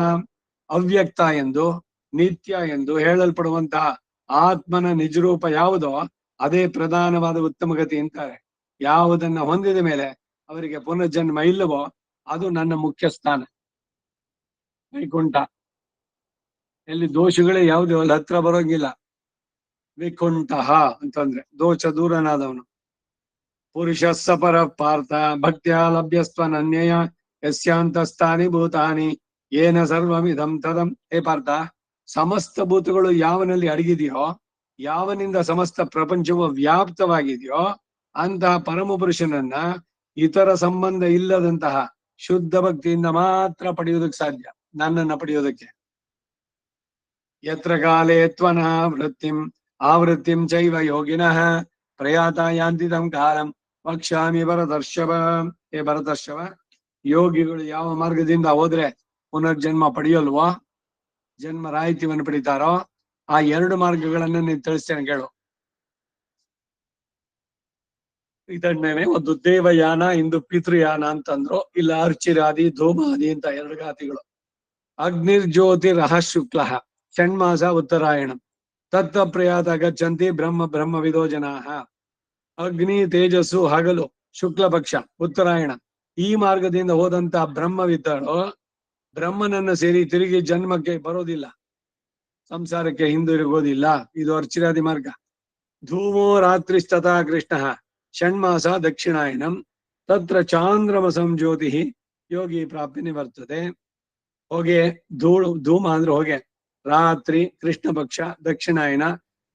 ಅವ್ಯಕ್ತ ಎಂದು ನಿತ್ಯ ಎಂದು ಹೇಳಲ್ಪಡುವಂತಹ ಆತ್ಮನ ನಿಜರೂಪ ಯಾವುದೋ ಅದೇ ಪ್ರಧಾನವಾದ ಉತ್ತಮ ಗತಿ ಅಂತಾರೆ. ಯಾವುದನ್ನ ಹೊಂದಿದ ಮೇಲೆ ಅವರಿಗೆ ಪುನರ್ಜನ್ಮ ಇಲ್ಲವೋ ಅದು ನನ್ನ ಮುಖ್ಯ ಸ್ಥಾನ ವೈಕುಂಠ. ಎಲ್ಲಿ ದೋಷಗಳೇ ಯಾವ್ದು ಅಲ್ಲಿ ಹತ್ರ ಬರೋಂಗಿಲ್ಲ. ವೈಕುಂಠ ಅಂತಂದ್ರೆ ದೋಷ ದೂರನಾದವನು. ಪುರುಷ ಸಪರ ಪಾರ್ಥ ಭಕ್ತ್ಯ ಲಭ್ಯಸ್ತ್ವನನ್ಯಯ ಯಸ್ಯಾಂತಸ್ಥಾನಿ ಭೂತಾನಿ ಏನ ಸರ್ವಮಿದಂ ತದಂ. ಹೇ ಪಾರ್ಥ, ಸಮಸ್ತ ಭೂತಗಳು ಯಾವನಲ್ಲಿ ಅಡಗಿದೆಯೋ, ಯಾವನಿಂದ ಸಮಸ್ತ ಪ್ರಪಂಚವು ವ್ಯಾಪ್ತವಾಗಿದೆಯೋ ಅಂತಹ ಪರಮ ಪುರುಷನನ್ನ ಇತರ ಸಂಬಂಧ ಇಲ್ಲದಂತಹ ಶುದ್ಧ ಭಕ್ತಿಯಿಂದ ಮಾತ್ರ ಪಡೆಯುವುದಕ್ಕೆ ಸಾಧ್ಯ, ನನ್ನನ್ನ ಪಡೆಯುವುದಕ್ಕೆ. ಯತ್ರ ಕಾಲೇ ತ್ವನಾವೃತ್ತಿಂ ಆವೃತ್ತಿಂ ಚೈವ ಯೋಗಿನಃ ಪ್ರಯಾತ ಯಾಂತಿ ತಂ ಕಾಲಂ ವಕ್ಷ್ಯಾಮಿ ಭರತರ್ಷಭ. ಹೇ ಭರತರ್ಷಭ, ಯೋಗಿಗಳು ಯಾವ ಮಾರ್ಗದಿಂದ ಹೋದ್ರೆ ಪುನರ್ಜನ್ಮ ಪಡೆಯಲ್ವೋ, ಜನ್ಮ ರಾಹಿತ್ಯವನ್ನು ಪಡಿತಾರೋ ಆ 2 ಮಾರ್ಗಗಳನ್ನ ನೀನು ತಿಳಿಸ್ತೇನೆ ಕೇಳು. ಇದನ್ನೇನೆ ಒಂದು ದೇವಯಾನ, ಇಂದು ಪಿತೃಯಾನ ಅಂತಂದ್ರು. ಇಲ್ಲ ಅರ್ಚಿರಾದಿ ಧೂಮಾದಿ ಅಂತ 2 ಗಾತಿಗಳು. ಅಗ್ನಿರ್ಜ್ಯೋತಿರಹ ಶುಕ್ಲ ಷಣ್ಮಾಸ ಉತ್ತರಾಯಣ ತತ್ತ ಪ್ರಯಾತ ಗಚ್ಚಂತಿ ಬ್ರಹ್ಮ ವಿದೋ ಜನಾಃ. ಅಗ್ನಿ ತೇಜಸ್ಸು ಹಗಲು, ಶುಕ್ಲ ಪಕ್ಷ ಉತ್ತರಾಯಣ. ಈ ಮಾರ್ಗದಿಂದ ಹೋದಂತ ಬ್ರಹ್ಮವಿದ್ದರು ಬ್ರಹ್ಮನನ್ನ ಸೇರಿ ತಿರುಗಿ ಜನ್ಮಕ್ಕೆ ಬರೋದಿಲ್ಲ, ಸಂಸಾರಕ್ಕೆ ಹಿಂದಿರುಗೋದಿಲ್ಲ. ಇದು ಅರ್ಚಿರಾದಿ ಮಾರ್ಗ. ಧೂಮೋ ರಾತ್ರಿಸ್ತಥಾ ಕೃಷ್ಣ ಷಣ್ಮಾಸ ದಕ್ಷಿಣಾಯನಂ ತತ್ರ ಚಾಂದ್ರಮಸಂ ಜ್ಯೋತಿ ಯೋಗಿ ಪ್ರಾಪ್ತಿ ನಿವರ್ತದೆ. ಹೊಗೆ ಧೂಮ ಅಂದ್ರೆ ಹೊಗೆ, ರಾತ್ರಿ, ಕೃಷ್ಣ ಪಕ್ಷ, ದಕ್ಷಿಣಾಯನ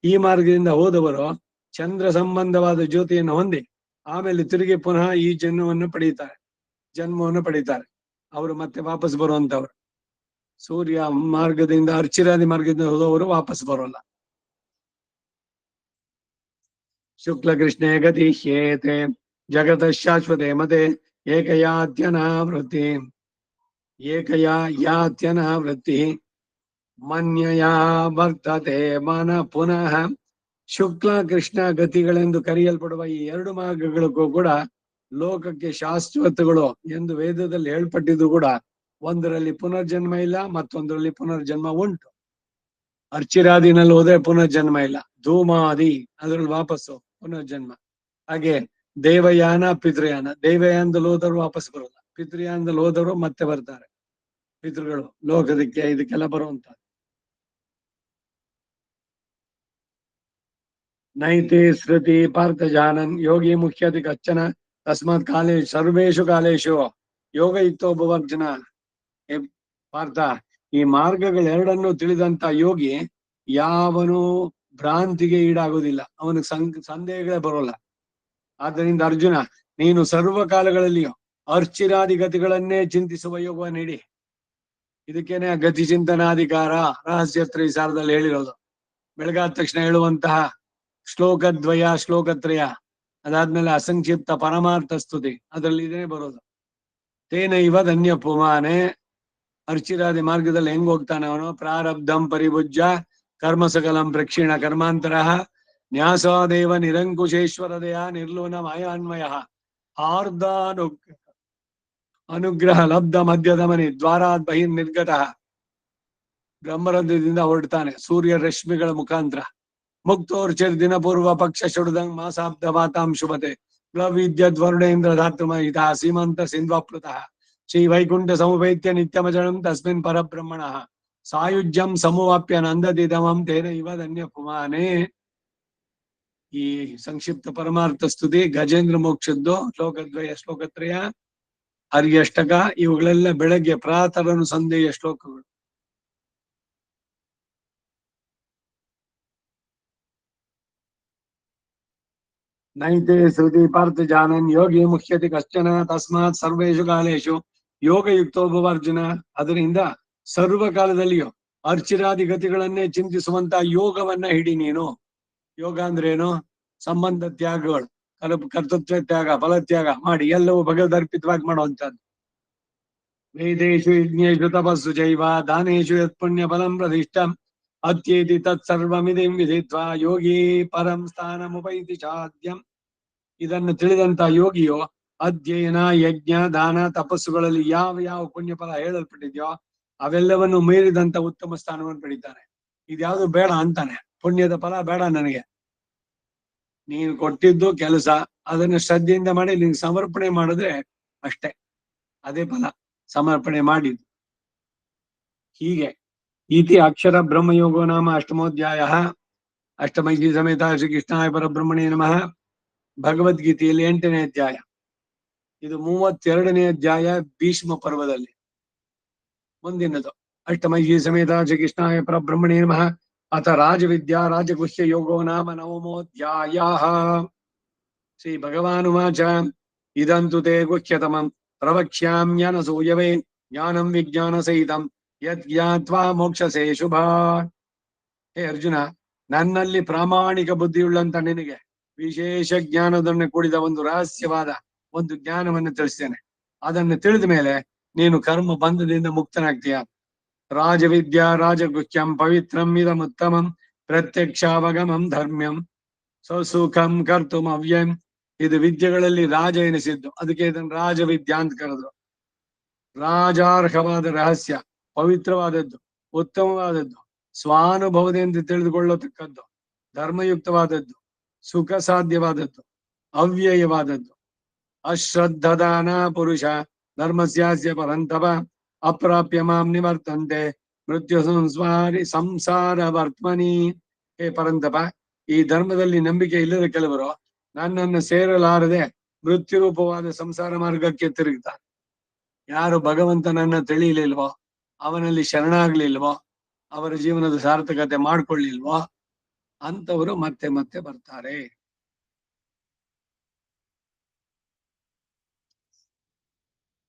ಈ ಮಾರ್ಗದಿಂದ ಹೋದವರು ಚಂದ್ರ ಸಂಬಂಧವಾದ ಜ್ಯೋತಿಯನ್ನು ಹೊಂದಿ ಆಮೇಲೆ ತಿರುಗಿ ಪುನಃ ಈ ಜನ್ಮವನ್ನು ಪಡೀತಾರೆ. ಅವರು ಮತ್ತೆ ವಾಪಸ್ ಬರುವಂತವ್ರು. ಸೂರ್ಯ ಮಾರ್ಗದಿಂದ ಅರ್ಚಿರಾದಿ ಮಾರ್ಗದಿಂದ ಹೋದವರು ವಾಪಸ್ ಬರೋಲ್ಲ. ಶುಕ್ಲ ಕೃಷ್ಣೇ ಗತಿಹ್ಯೇತೆ ಜಗತ ಶಾಶ್ವತೆ ಮತೆ ಏಕಯಾತ್ಯನಾವೃತ್ತಿ ಏಕಯಾತ್ಯನಾವೃತ್ತಿ ಮನ್ಯಯಾ ವರ್ತತೆ ಮನ ಪುನಃ. ಶುಕ್ಲ ಕೃಷ್ಣ ಗತಿಗಳೆಂದು ಕರೆಯಲ್ಪಡುವ ಈ ಎರಡು ಮಾರ್ಗಗಳಿಗೂ ಕೂಡ ಲೋಕಕ್ಕೆ ಶಾಶ್ವತಗಳು ಎಂದು ವೇದದಲ್ಲಿ ಹೇಳ್ಪಟ್ಟಿದ್ದು ಕೂಡ ಒಂದರಲ್ಲಿ ಪುನರ್ಜನ್ಮ ಇಲ್ಲ, ಮತ್ತೊಂದರಲ್ಲಿ ಪುನರ್ಜನ್ಮ ಉಂಟು. ಅರ್ಚಿರಾದಿನಲ್ಲಿ ಹೋದ್ರೆ ಪುನರ್ಜನ್ಮ ಇಲ್ಲ, ಧೂಮಾದಿ ಅದ್ರಲ್ಲಿ ವಾಪಸ್ಸು ಪುನರ್ಜನ್ಮ. ಹಾಗೆ ದೇವಯಾನ ಪಿತೃಯಾನ, ದೇವಯಾನದಲ್ಲಿ ಹೋದವರು ವಾಪಸ್ ಬರೋಲ್ಲ, ಪಿತೃಯಾನದಲ್ಲಿ ಹೋದವರು ಮತ್ತೆ ಬರ್ತಾರೆ. ಪಿತೃಗಳು ಲೋಕದಕ್ಕೆ ಇದಕ್ಕೆಲ್ಲ ಬರುವಂತ. ನೈತಿ ಶ್ರುತಿ ಪಾರ್ಥ ಜಾನನ್ ಯೋಗಿ ಮುಖ್ಯತಿ ಕಚ್ಚನ ತಸ್ಮಾತ್ ಕಾಲೇ ಸರ್ವೇಶು ಕಾಲೇಶು ಯೋಗ ಯುಕ್ತೋಪವರ್ಜನ. ಪಾರ್ಥ, ಈ ಮಾರ್ಗಗಳೆರಡನ್ನು ತಿಳಿದಂತ ಯೋಗಿ ಯಾವನು ಭ್ರಾಂತಿಗೆ ಈಡಾಗುವುದಿಲ್ಲ, ಅವನಿಗೆ ಸಂದೇಹಗಳೇ ಬರೋಲ್ಲ. ಆದ್ದರಿಂದ ಅರ್ಜುನ, ನೀನು ಸರ್ವ ಕಾಲಗಳಲ್ಲಿಯೂ ಅರ್ಚಿರಾದಿ ಗತಿಗಳನ್ನೇ ಚಿಂತಿಸುವ ಯೋಗ ನೀಡಿ. ಇದಕ್ಕೇನೆ ಗತಿ ಚಿಂತನಾಧಿಕಾರ ರಹಸ್ಯತ್ರಯ ಸಾರದಲ್ಲಿ ಹೇಳಿರೋದು. ಬೆಳಗಾದ ತಕ್ಷಣ ಹೇಳುವಂತಹ ಶ್ಲೋಕದ್ವಯ ಶ್ಲೋಕತ್ರಯ, ಅದಾದ್ಮೇಲೆ ಅಸಂಕ್ಷಿಪ್ತ ಪರಮಾರ್ಥ ಸ್ತುತಿ, ಅದರಲ್ಲಿ ಇದೇ ಬರೋದು. ತೇನೈವ ಧನ್ಯ ಪುಮಾನೆ. ಅರ್ಚಿರಾದಿ ಮಾರ್ಗದಲ್ಲಿ ಹೆಂಗ್ ಹೋಗ್ತಾನೆ ಅವನು? ಪ್ರಾರಬ್ಧಂ ಪರಿಭುಜ್ಯ ಕರ್ಮ ಸಕಲಂ ಪ್ರಕ್ಷೀಣ ಕರ್ಮಾಂತರ ನ್ಯಾಸಾದೇವ ನಿರಂಕುಶೇಶ್ವರದಯ ನಿರ್ಲೋನ ಮಾಯಾನ್ವಯ ಅನುಗ್ರಹ ಲಬ್ಧ ಮಧ್ಯದ ಮನಿ ದ್ವಾರಾತ್ ಬಹಿರ್ ನಿರ್ಗತ. ಬ್ರಹ್ಮರಂಧ್ರದಿಂದ ಹೊರಡ್ತಾನೆ ಸೂರ್ಯ ರಶ್ಮಿಗಳ ಮುಖಾಂತರ. ಮುಕ್ತೋರ್ಚಿರ್ ದಿನಪೂರ್ವ ಪಕ್ಷ ಶುಡುದಂಗ್ ಮಾಸಾಬ್ದ ವಾತಾಂ ಶುಭತೆ ಪ್ಲವಿದ್ಯದ್ವರುಣೇಂದ್ರ ಧಾತೃಮಹಿತ ಸೀಮಂತ ಸಿಂಧ್ವಪ್ಲುತಃ ಶ್ರೀ ವೈಕುಂಠ ಸಮುಪೈತ್ಯ ನಿತ್ಯಮಜಳಂ ತಸ್ಮಿನ್ ಪರಬ್ರಹ್ಮಣಃ ಸಾಯುಜ್ಯಂ ಸಮುವಾಪ್ಯ ನಂದದಿದಮಂ ತೇನ ಇವ ಧನ್ಯ ಪುಮಾನೆ. ಈ ಸಂಕ್ಷಿಪ್ತ ಪರಮಾರ್ಥ ಸ್ತುತಿ ಗಜೇಂದ್ರ ಮೋಕ್ಷದ್ದು ಶ್ಲೋಕದ್ವಯ ಶ್ಲೋಕತ್ರಯ ಹರ್ಯಷ್ಟಕ, ಇವುಗಳೆಲ್ಲ ಬೆಳಗ್ಗೆ ಪ್ರಾತರನು ಸಂಧೆಯ ಶ್ಲೋಕಗಳು. ನೈತೆ ಶ್ರುತಿ ಪಾರ್ಥ ಜಾನನ್ ಯೋಗಿ ಮುಖ್ಯತಿ ಕಶ್ಚನ ತಸ್ಮಾತ್ ಸರ್ವೇಶು ಕಾಲೇಶು ಯೋಗ ಯುಕ್ತೋಭವ ಅರ್ಜುನ. ಅದರಿಂದ ಸರ್ವ ಕಾಲದಲ್ಲಿಯೂ ಅರ್ಚಿರಾದಿ ಗತಿಗಳನ್ನೇ ಚಿಂತಿಸುವಂತ ಯೋಗವನ್ನ ಹಿಡಿ ನೀನು. ಯೋಗ ಅಂದ್ರೇನು? ಸಂಬಂಧ ತ್ಯಾಗಗಳು, ಕರ್ತೃತ್ವ ತ್ಯಾಗ, ಫಲತ್ಯಾಗ ಮಾಡಿ ಎಲ್ಲವೂ ಭಗವದರ್ಪಿತವಾಗಿ ಮಾಡುವಂತದ್ದು. ವೇದೇಶು ಯಜ್ಞೇಶು ತಪಸ್ಸು ಚೈವ ದಾನೇಶು ಯತ್ ಪುಣ್ಯ ಫಲಂ ಪ್ರದಿಷ್ಟಂ ಅತ್ಯೇತಿ ತತ್ಸರ್ವಮಿದಂ ವಿಧಿತ್ವಾ ಯೋಗಿ ಪರಂ ಸ್ಥಾನಮುಪೈತಿ ಸಾಧ್ಯಂ. ಇದನ್ನು ತಿಳಿದಂತ ಯೋಗಿಯು ಅಧ್ಯಯನ ಯಜ್ಞ ದಾನ ತಪಸ್ಸುಗಳಲ್ಲಿ ಯಾವ ಯಾವ ಪುಣ್ಯ ಫಲ ಹೇಳಲ್ಪಟ್ಟಿದ್ಯೋ ಅವೆಲ್ಲವನ್ನು ಮೀರಿದಂತ ಉತ್ತಮ ಸ್ಥಾನವನ್ನು ಪಡಿತಾನೆ. ಇದ್ಯಾವುದು ಬೇಡ ಅಂತಾನೆ, ಪುಣ್ಯದ ಫಲ ಬೇಡ ನನಗೆ, ನೀನು ಕೊಟ್ಟಿದ್ದು ಕೆಲಸ ಅದನ್ನು ಶ್ರದ್ಧೆಯಿಂದ ಮಾಡಿ ನೀನು ಸಮರ್ಪಣೆ ಮಾಡಿದ್ರೆ ಅಷ್ಟೇ, ಅದೇ ಫಲ ಸಮರ್ಪಣೆ ಮಾಡಿದ್ದು. ಹೀಗೆ ಇತಿ ಅಕ್ಷರ ಬ್ರಹ್ಮಯೋಗೋ ನಾಮ ಅಷ್ಟಮೋಧ್ಯಾಯ. ಅಷ್ಟಮೈಜಿ ಸಮೇತ ಶ್ರೀಕೃಷ್ಣಾಯ ಪರಬ್ರಹ್ಮಣೇ ನಮಃ. ಭಗವದ್ಗೀತೆಯಲ್ಲಿ 8ನೇ ಅಧ್ಯಾಯ, ಇದು 32ನೇ ಅಧ್ಯಾಯ ಭೀಷ್ಮ ಪರ್ವದಲ್ಲಿ ಮುಂದಿನದು. ಅಷ್ಟಮೈಜಿ ಸಮೇತ ಶ್ರೀಕೃಷ್ಣಾಯ ಪರಬ್ರಹ್ಮಣೇ ನಮಃ. ಅಥ ರಾಜವಿದ್ಯಾ ರಾಜಗುಹ್ಯ ಯೋಗೋ ನಾಮ ನವಮೋಧ್ಯಾಯ. ಶ್ರೀ ಭಗವಾನುವಾಚ ಇದಂತು ತೇ ಗುಹ್ಯತಮಂ ಪ್ರವಕ್ಷ್ಯಾಮ್ಯನಸೂಯವೆ ಜ್ಞಾನಂ ವಿಜ್ಞಾನ ಸಹಿತಂ ಯತ್ ಜ್ಞಾತ್ವಾ ಮೋಕ್ಷಸೇ ಶುಭಾ. ಹೇ ಅರ್ಜುನ, ನನ್ನಲ್ಲಿ ಪ್ರಾಮಾಣಿಕ ಬುದ್ಧಿಯುಳ್ಳಂತ ನಿನಗೆ ವಿಶೇಷ ಜ್ಞಾನದೊಡನೆ ಕೂಡಿದ ಒಂದು ರಹಸ್ಯವಾದ ಒಂದು ಜ್ಞಾನವನ್ನು ತಿಳಿಸ್ತೇನೆ. ಅದನ್ನು ತಿಳಿದ ಮೇಲೆ ನೀನು ಕರ್ಮ ಬಂಧದಿಂದ ಮುಕ್ತನಾಗ್ತೀಯ. ರಾಜವಿದ್ಯಾ ರಾಜಗುಹ್ಯಂ ಪವಿತ್ರಂ ಇದಮುತ್ತಮಂ ಪ್ರತ್ಯಕ್ಷಾವಗಮಂ ಧರ್ಮ್ಯಂ ಸ್ವಸುಖಂ ಕರ್ತುಂ ಅವ್ಯಂ. ಇದು ವಿದ್ಯೆಗಳಲ್ಲಿ ರಾಜ ಎನಿಸಿದ್ದು, ಅದಕ್ಕೆ ಇದನ್ನು ರಾಜವಿದ್ಯಾ ಅಂತ ಕರೆದ್ರು. ರಾಜಾರ್ಹವಾದ ರಹಸ್ಯ, ಪವಿತ್ರವಾದದ್ದು, ಉತ್ತಮವಾದದ್ದು, ಸ್ವಾನುಭವದಿಂದ ತಿಳಿದುಕೊಳ್ಳತಕ್ಕದ್ದು, ಧರ್ಮಯುಕ್ತವಾದದ್ದು, ಸುಖ ಸಾಧ್ಯವಾದದ್ದು, ಅವ್ಯಯವಾದದ್ದು. ಅಶ್ರದ್ಧದಾನ ಪುರುಷ ಧರ್ಮಸ್ಯಾಸ್ಯ ಪರಂತಪ ಅಪ್ರಾಪ್ಯ ಮಾಂ ನಿವರ್ತಂತೆ ಮೃತ್ಯು ಸಂಸಾರ ವರ್ತಮನಿ. ಹೇ ಪರಂತಪ, ಈ ಧರ್ಮದಲ್ಲಿ ನಂಬಿಕೆ ಇಲ್ಲದ ಕೆಲವರು ನನ್ನನ್ನು ಸೇರಲಾರದೆ ಮೃತ್ಯುರೂಪವಾದ ಸಂಸಾರ ಮಾರ್ಗಕ್ಕೆ ತಿರುಗುತ್ತಾರೆ. ಯಾರು ಭಗವಂತನನ್ನ ತಿಳಿಯಲಿಲ್ವೋ, ಅವನಲ್ಲಿ ಶರಣಾಗ್ಲಿಲ್ವೋ, ಅವರ ಜೀವನದ ಸಾರ್ಥಕತೆ ಮಾಡ್ಕೊಳ್ಳಿಲ್ವೋ ಅಂತವರು ಮತ್ತೆ ಮತ್ತೆ ಬರ್ತಾರೆ.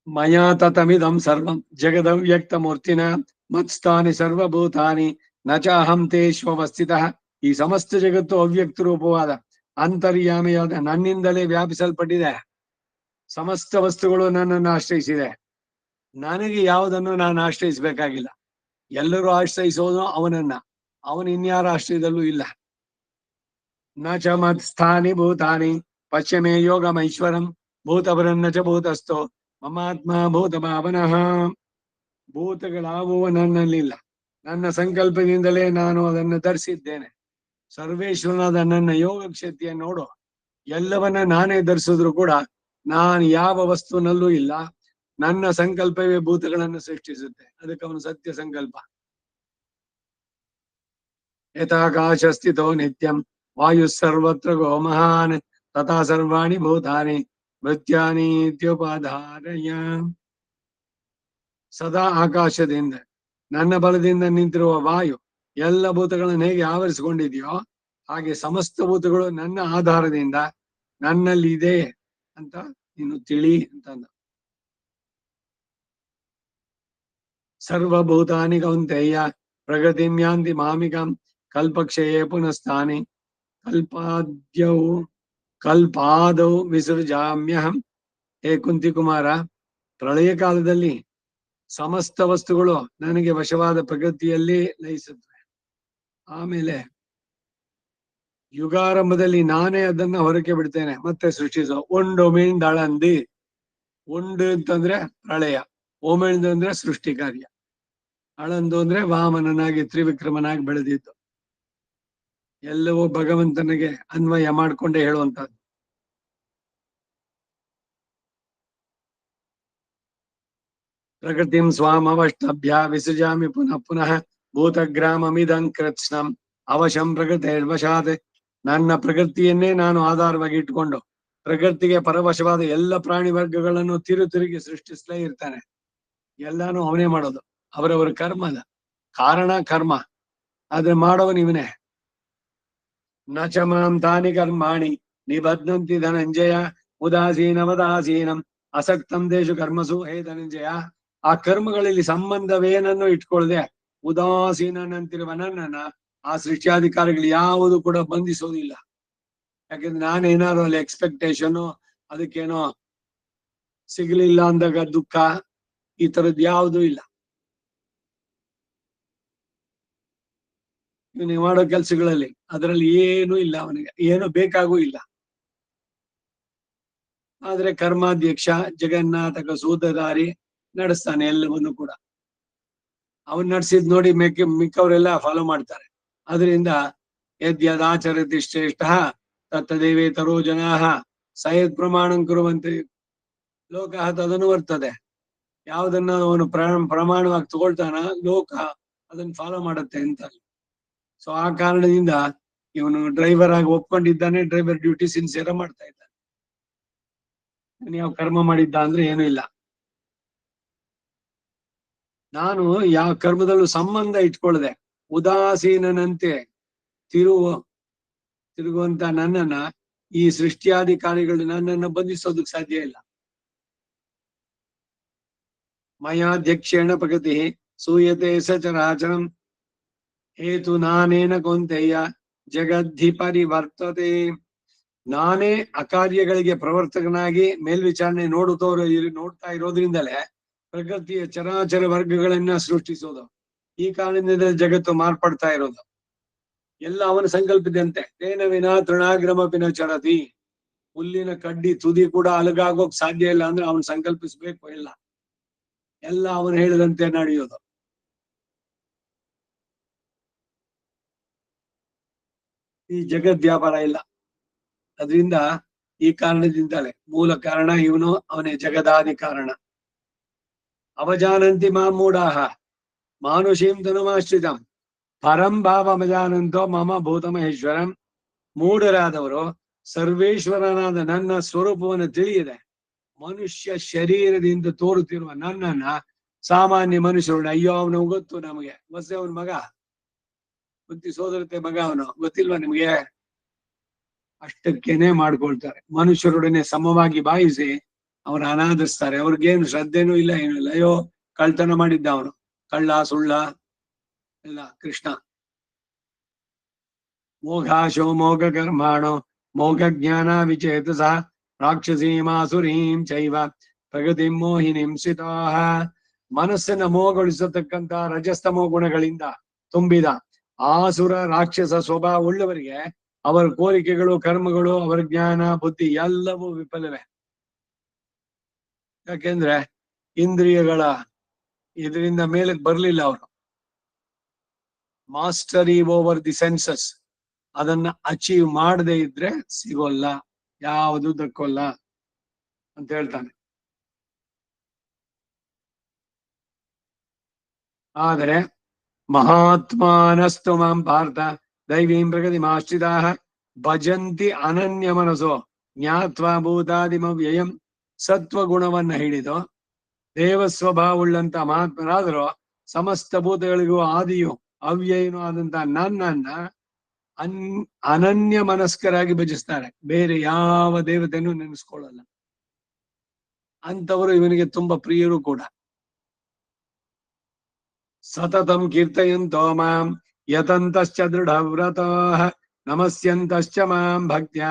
ಮಯಾ ತತಮಿದಂ ಸರ್ವಂ ಜಗದವ್ಯಕ್ತ ಮೂರ್ತಿನ ಮತ್ಸ್ಥಾನಿ ಸರ್ವಭೂತಾನಿ ನ ಚ ಅಹಂ ತೇಷ್ವಸ್ಥಿತಃ. ಈ ಸಮಸ್ತ ಜಗತ್ತು ಅವ್ಯಕ್ತ ರೂಪವಾದ ಅಂತರ್ಯಾಮಿಯಾದ ನನ್ನಿಂದಲೇ ವ್ಯಾಪಿಸಲ್ಪಟ್ಟಿದೆ. ಸಮಸ್ತ ವಸ್ತುಗಳು ನನ್ನನ್ನು ಆಶ್ರಯಿಸಿದೆ. ನನಗೆ ಯಾವುದನ್ನು ನಾನು ಆಶ್ರಯಿಸಬೇಕಾಗಿಲ್ಲ. ಎಲ್ಲರೂ ಆಶ್ರಯಿಸೋದು ಅವನನ್ನ, ಅವನು ಇನ್ಯಾರ ಆಶ್ರಯದಲ್ಲೂ ಇಲ್ಲ. ನ ಚ ಮತ್ಸ್ಥಾನಿ ಭೂತಾನಿ ಪಶ್ಯಮೇ ಯೋಗಮೈಶ್ವರಂ ಭೂತಪರನ್ನ ಚ ಭೂತಸ್ಥೋ ಮಮಾತ್ಮ ಭೂತ ಭಾವನಃ. ಭೂತಗಳಾವುವ ನನ್ನಲ್ಲಿಲ್ಲ, ನನ್ನ ಸಂಕಲ್ಪದಿಂದಲೇ ನಾನು ಅದನ್ನು ಧರಿಸಿದ್ದೇನೆ. ಸರ್ವೇಶ್ವರನಾದ ನನ್ನ ಯೋಗಕ್ಷೇತ್ರ ನೋಡು, ಎಲ್ಲವನ್ನ ನಾನೇ ಧರಿಸಿದ್ರು ಕೂಡ ನಾನು ಯಾವ ವಸ್ತುನಲ್ಲೂ ಇಲ್ಲ. ನನ್ನ ಸಂಕಲ್ಪವೇ ಭೂತಗಳನ್ನು ಸೃಷ್ಟಿಸುತ್ತೆ. ಅದಕ್ಕೆ ಅವನು ಸತ್ಯ ಸಂಕಲ್ಪ. ಯಥಾಕಾಶ ಸ್ಥಿತೋ ನಿತ್ಯಂ ವಾಯು ಸರ್ವತ್ರ ಗೋ ಮಹಾನ್ ತಥಾ ಸರ್ವಾಣಿ ಭೂತಾನಿ ಮೃತ್ಯಾನಿ ಇತ್ಯುಪಾಧಾರಯ. ಸದಾ ಆಕಾಶದಿಂದ ನನ್ನ ಬಲದಿಂದ ನಿಂತಿರುವ ವಾಯು ಎಲ್ಲ ಭೂತಗಳನ್ನು ಹೇಗೆ ಆವರಿಸಿಕೊಂಡಿದೆಯೋ ಹಾಗೆ ಸಮಸ್ತ ಭೂತಗಳು ನನ್ನ ಆಧಾರದಿಂದ ನನ್ನಲ್ಲಿ ಇದೆ ಅಂತ ನೀನು ತಿಳಿ ಅಂತಂದ. ಸರ್ವಭೂತಾನಿ ಕೌಂತೆಯ ಪ್ರಗತಿಂ ಯಾಂತಿ ಮಾಮಿಕಂ ಕಲ್ಪಕ್ಷಯೇ ಪುನಃಸ್ಥಾನಿ ಕಲ್ಪಾದೌ ವಿಸೃಜಾಮ್ಯಹಂ. ಹೇ ಕುಂತಿ ಕುಮಾರ, ಪ್ರಳಯ ಕಾಲದಲ್ಲಿ ಸಮಸ್ತ ವಸ್ತುಗಳು ನನಗೆ ವಶವಾದ ಪ್ರಗತಿಯಲ್ಲಿ ಲಯಿಸುತ್ತವೆ. ಆಮೇಲೆ ಯುಗಾರಂಭದಲ್ಲಿ ನಾನೇ ಅದನ್ನ ಹೊರಕ್ಕೆ ಬಿಡ್ತೇನೆ, ಮತ್ತೆ ಸೃಷ್ಟಿಸೋ. ಉಂಡು ಮೀಂಡಳಂದಿ. ಉಂಡು ಅಂತಂದ್ರೆ ಪ್ರಳಯ, ಓಮೆಂಡು ಅಂದ್ರೆ ಸೃಷ್ಟಿ ಕಾರ್ಯ, ಅಳಂದು ಅಂದ್ರೆ ವಾಮನನಾಗಿ ತ್ರಿವಿಕ್ರಮನಾಗಿ ಬೆಳೆದಿದ್ದು. ಎಲ್ಲವೂ ಭಗವಂತನಿಗೆ ಅನ್ವಯ ಮಾಡಿಕೊಂಡೇ ಹೇಳುವಂತಹದ್ದು. ಪ್ರಕೃತಿಂ ಸ್ವಾಮವಷ್ಟಭ್ಯ ವಿಸೃಜಾಮಿ ಪುನಃ ಪುನಃ ಭೂತಗ್ರಾಮಮಿದಂ ಕೃತ್ಸ್ನಂ ಅವಶಂ ಪ್ರಕೃತಿರ್ವಶಾತ್. ನನ್ನ ಪ್ರಕೃತಿಯನ್ನೇ ನಾನು ಆಧಾರವಾಗಿ ಇಟ್ಟುಕೊಂಡು ಪ್ರಕೃತಿಗೆ ಪರವಶವಾದ ಎಲ್ಲ ಪ್ರಾಣಿ ವರ್ಗಗಳನ್ನು ತಿರುಗಿ ಸೃಷ್ಟಿಸ್ಲೇ ಇರ್ತಾನೆ. ಎಲ್ಲಾನು ಅವನೇ ಮಾಡೋದು. ಅವರವರ ಕರ್ಮದ ಕಾರಣ ಕರ್ಮ, ಆದ್ರೆ ಮಾಡೋವನು ಇವನೇ. ನ ಚ ಮಾಂ ತಾನಿ ಕರ್ಮಾಣಿ ನಿಬಧ್ನಂತಿ ಧನಂಜಯ ಉದಾಸೀನವದಾಸೀನಂ ಅಸಕ್ತಂ ದೇಶು ಕರ್ಮಸು. ಹೇ ಧನಂಜಯ, ಆ ಕರ್ಮಗಳಲ್ಲಿ ಸಂಬಂಧವೇನನ್ನು ಇಟ್ಕೊಳ್ಳದೆ ಉದಾಸೀನಂತಿರುವ ನನ್ನನ್ನ ಆ ಸೃಷ್ಟಿಯಾಧಿಕಾರಿಗಳು ಯಾವುದು ಕೂಡ ಬಂಧಿಸೋದಿಲ್ಲ. ಯಾಕಂದ್ರೆ ನಾನೇನಾದ್ರು ಅಲ್ಲಿ ಎಕ್ಸ್ಪೆಕ್ಟೇಷನ್, ಅದಕ್ಕೇನೋ ಸಿಗ್ಲಿಲ್ಲ ಅಂದಾಗ ದುಃಖ, ಈ ತರದ್ ಯಾವುದೂ ಇಲ್ಲ. ನೀವು ಮಾಡೋ ಕೆಲ್ಸಗಳಲ್ಲಿ ಅದರಲ್ಲಿ ಏನೂ ಇಲ್ಲ, ಅವನಿಗೆ ಏನು ಬೇಕಾಗೂ ಇಲ್ಲ. ಆದ್ರೆ ಕರ್ಮಾಧ್ಯಕ್ಷ ಜಗನ್ನಾಥಕ ಸೂತಧಾರಿ ನಡೆಸ್ತಾನೆ ಎಲ್ಲವನ್ನು ಕೂಡ. ಅವನ್ ನಡ್ಸಿದ್ ನೋಡಿ ಮಿಕ್ಕವರೆಲ್ಲ ಫಾಲೋ ಮಾಡ್ತಾರೆ. ಅದರಿಂದ ಯದ್ಯದಾಚರತಿ ಶ್ರೇಷ್ಠ ತತ್ತದೇವೇತರೋ ಜನಾಃ ಸಯದ್ ಪ್ರಮಾಣಂ ಕುರುವಂತೆ ಲೋಕ ತದನು ವರ್ತದೆ. ಯಾವುದನ್ನ ಅವನು ಪ್ರಮಾಣವಾಗಿ ತಗೊಳ್ತಾನ, ಲೋಕ ಅದನ್ನ ಫಾಲೋ ಮಾಡುತ್ತೆ ಅಂತ. ಸೊ ಆ ಕಾರಣದಿಂದ ಇವನು ಡ್ರೈವರ್ ಆಗಿ ಒಪ್ಕೊಂಡಿದ್ದಾನೆ, ಡ್ರೈವರ್ ಡ್ಯೂಟಿ ಸಿನ್ಸಿಯರ್ ಮಾಡ್ತಾ ಇದ್ದಾನೆ. ಯಾವ ಕರ್ಮ ಮಾಡಿದ್ದ ಅಂದ್ರೆ ಏನೂ ಇಲ್ಲ. ನಾನು ಯಾವ ಕರ್ಮದಲ್ಲೂ ಸಂಬಂಧ ಇಟ್ಕೊಳ್ಳದೆ ಉದಾಸೀನಂತೆ ತಿರುಗುವಂತ ನನ್ನನ್ನ ಈ ಸೃಷ್ಟಿಯಾಧಿಕಾರಿಗಳು ನನ್ನನ್ನು ಬಂಧಿಸೋದಕ್ಕೆ ಸಾಧ್ಯ ಇಲ್ಲ. ಮಯಾಧ್ಯಕ್ಷೇಣ ಪ್ರಗತಿ ಸೂಯತೆ ಸಚರಾಚರಂ ಹೇತು ನಾನೇನ ಕೌಂತೆಯ ಜಗದ್ಧಿ ಪರಿವರ್ತತೆ. ನಾನೇ ಅಕಾರ್ಯಗಳಿಗೆ ಪ್ರವರ್ತಕನಾಗಿ ಮೇಲ್ವಿಚಾರಣೆ ನೋಡ್ತಾ ಇರೋದ್ರಿಂದಲೇ ಪ್ರಕೃತಿಯ ಚರಾಚರ ವರ್ಗಗಳನ್ನ ಸೃಷ್ಟಿಸೋದು. ಈ ಕಾರಣದಿಂದ ಜಗತ್ತು ಮಾರ್ಪಡ್ತಾ ಇರೋದು ಎಲ್ಲ ಅವನ ಸಂಕಲ್ಪದಂತೆ. ತೇನ ವಿನಾ ತೃಣಾಗ್ರಮಪಿನ ಚರತಿ. ಹುಲ್ಲಿನ ಕಡ್ಡಿ ತುದಿ ಕೂಡ ಅಲಗಾಗೋಕ್ ಸಾಧ್ಯ ಇಲ್ಲ ಅಂದ್ರೆ ಅವನು ಸಂಕಲ್ಪಿಸ್ಬೇಕು. ಎಲ್ಲ ಅವನು ಹೇಳಿದಂತೆ ನಡೆಯೋದು. ಈ ಜಗದ್ ವ್ಯಾಪಾರ ಇಲ್ಲ. ಅದರಿಂದ ಈ ಕಾರಣದಿಂದಲೇ ಮೂಲ ಕಾರಣ ಇವನು, ಅವನೇ ಜಗದಾದಿ ಕಾರಣ. ಅವಜಾನಂತಿ ಮಾಮೂಢಾಹ ಮಾನುಷೀಂ ತನುಮಾಶ್ರಿತಂ ಪರಂ ಭಾವಮಜಾನಂತೋ ಮಮ ಭೂತಮಹೇಶ್ವರಂ. ಮೂಢರಾದವರು ಸರ್ವೇಶ್ವರನಾದ ನನ್ನ ಸ್ವರೂಪವನ್ನು ತಿಳಿಯದೆ ಮನುಷ್ಯ ಶರೀರದಿಂದ ತೋರುತ್ತಿರುವ ನನ್ನನ್ನ ಸಾಮಾನ್ಯ ಮನುಷ್ಯರು, ಅಯ್ಯೋ ಅವನು ಗೊತ್ತು ನಮಗೆ, ಬಸ್ಸೆ ಅವನ ಮಗ, ಬುದ್ಧಿ ಸೋದರತೆ ಮಗ ಅವನು, ಗೊತ್ತಿಲ್ವಾ ನಿಮ್ಗೆ, ಅಷ್ಟಕ್ಕೇನೆ ಮಾಡ್ಕೊಳ್ತಾರೆ. ಮನುಷ್ಯರೊಡನೆ ಸಮವಾಗಿ ಭಾವಿಸಿ ಅವ್ರು ಅನಾದರಿಸ್ತಾರೆ. ಅವ್ರಿಗೇನು ಶ್ರದ್ಧೆನೂ ಇಲ್ಲ, ಏನೂ ಇಲ್ಲ. ಅಯ್ಯೋ ಕಳ್ತನ ಮಾಡಿದ್ದ ಅವನು, ಕಳ್ಳ ಸುಳ್ಳ ಎಲ್ಲ ಕೃಷ್ಣ. ಮೋಘಾಶೋ ಮೋಘ ಕರ್ಮಾಣೋ ಮೋಘ ಜ್ಞಾನ ವಿಚೇತಸ ರಾಕ್ಷಸೀಮಾಸುರೀಂ ಚೈವ ಪ್ರಗತಿ ಮೋಹಿನಿಂ ಸ್ಥಿತಾಃ. ಮನಸ್ಸನ್ನ ಮೋಹಗೊಳಿಸತಕ್ಕಂತ ರಜಸ್ತಮೋ ಗುಣಗಳಿಂದ ತುಂಬಿದ ಆಸುರ ರಾಕ್ಷಸ ಸ್ವಭಾವ ಉಳ್ಳವರಿಗೆ ಅವರ ಕೋರಿಕೆಗಳು, ಕರ್ಮಗಳು, ಅವರ ಜ್ಞಾನ, ಬುದ್ಧಿ ಎಲ್ಲವೂ ವಿಫಲವೇ. ಯಾಕೆಂದ್ರೆ ಇಂದ್ರಿಯಗಳ ಇದರಿಂದ ಮೇಲಕ್ಕೆ ಬರ್ಲಿಲ್ಲ ಅವರು. ಮಾಸ್ಟರಿ ಓವರ್ ದಿ ಸೆನ್ಸಸ್ ಅದನ್ನ ಅಚೀವ್ ಮಾಡದೇ ಇದ್ರೆ ಸಿಗೋಲ್ಲ, ಯಾವುದು ದಕ್ಕೋಲ್ಲ ಅಂತ ಹೇಳ್ತಾನೆ. ಆದರೆ ಮಹಾತ್ಮಾನಸ್ತು ಮಾಂ ಪಾರ್ಥ ದೈವೀಂ ಪ್ರಗತಿಮಾಶ್ರಿತಾ ಭಜಂತಿ ಅನನ್ಯ ಮನಸೋ ಜ್ಞಾತ್ವಾ ಭೂತಾದಿಮವ್ಯಯಂ. ಸತ್ವಗುಣವನ್ನ ಹಿಡಿದು ದೇವ ಸ್ವಭಾವವುಳ್ಳಂತ ಮಹಾತ್ಮರಾದರೂ ಸಮಸ್ತ ಭೂತಗಳಿಗೂ ಆದಿಯು ಅವ್ಯಯನೂ ಆದಂತ ನನ್ನನ್ನ ಅನನ್ಯ ಮನಸ್ಕರಾಗಿ ಭಜಿಸ್ತಾರೆ, ಬೇರೆ ಯಾವ ದೇವತೆಯನ್ನು ನೆನೆಸ್ಕೊಳ್ಳಲ್ಲ. ಅಂತವರು ಇವನಿಗೆ ತುಂಬಾ ಪ್ರಿಯರು ಕೂಡ. ಸತತಂ ಕೀರ್ತಯಂತೋ ಮಾಂ ಯತಂತಶ್ಚ ದೃಢವ್ರತಃ ನಮಸ್ಯಂತಶ್ಚ ಮಾಂ ಭಕ್ತ್ಯ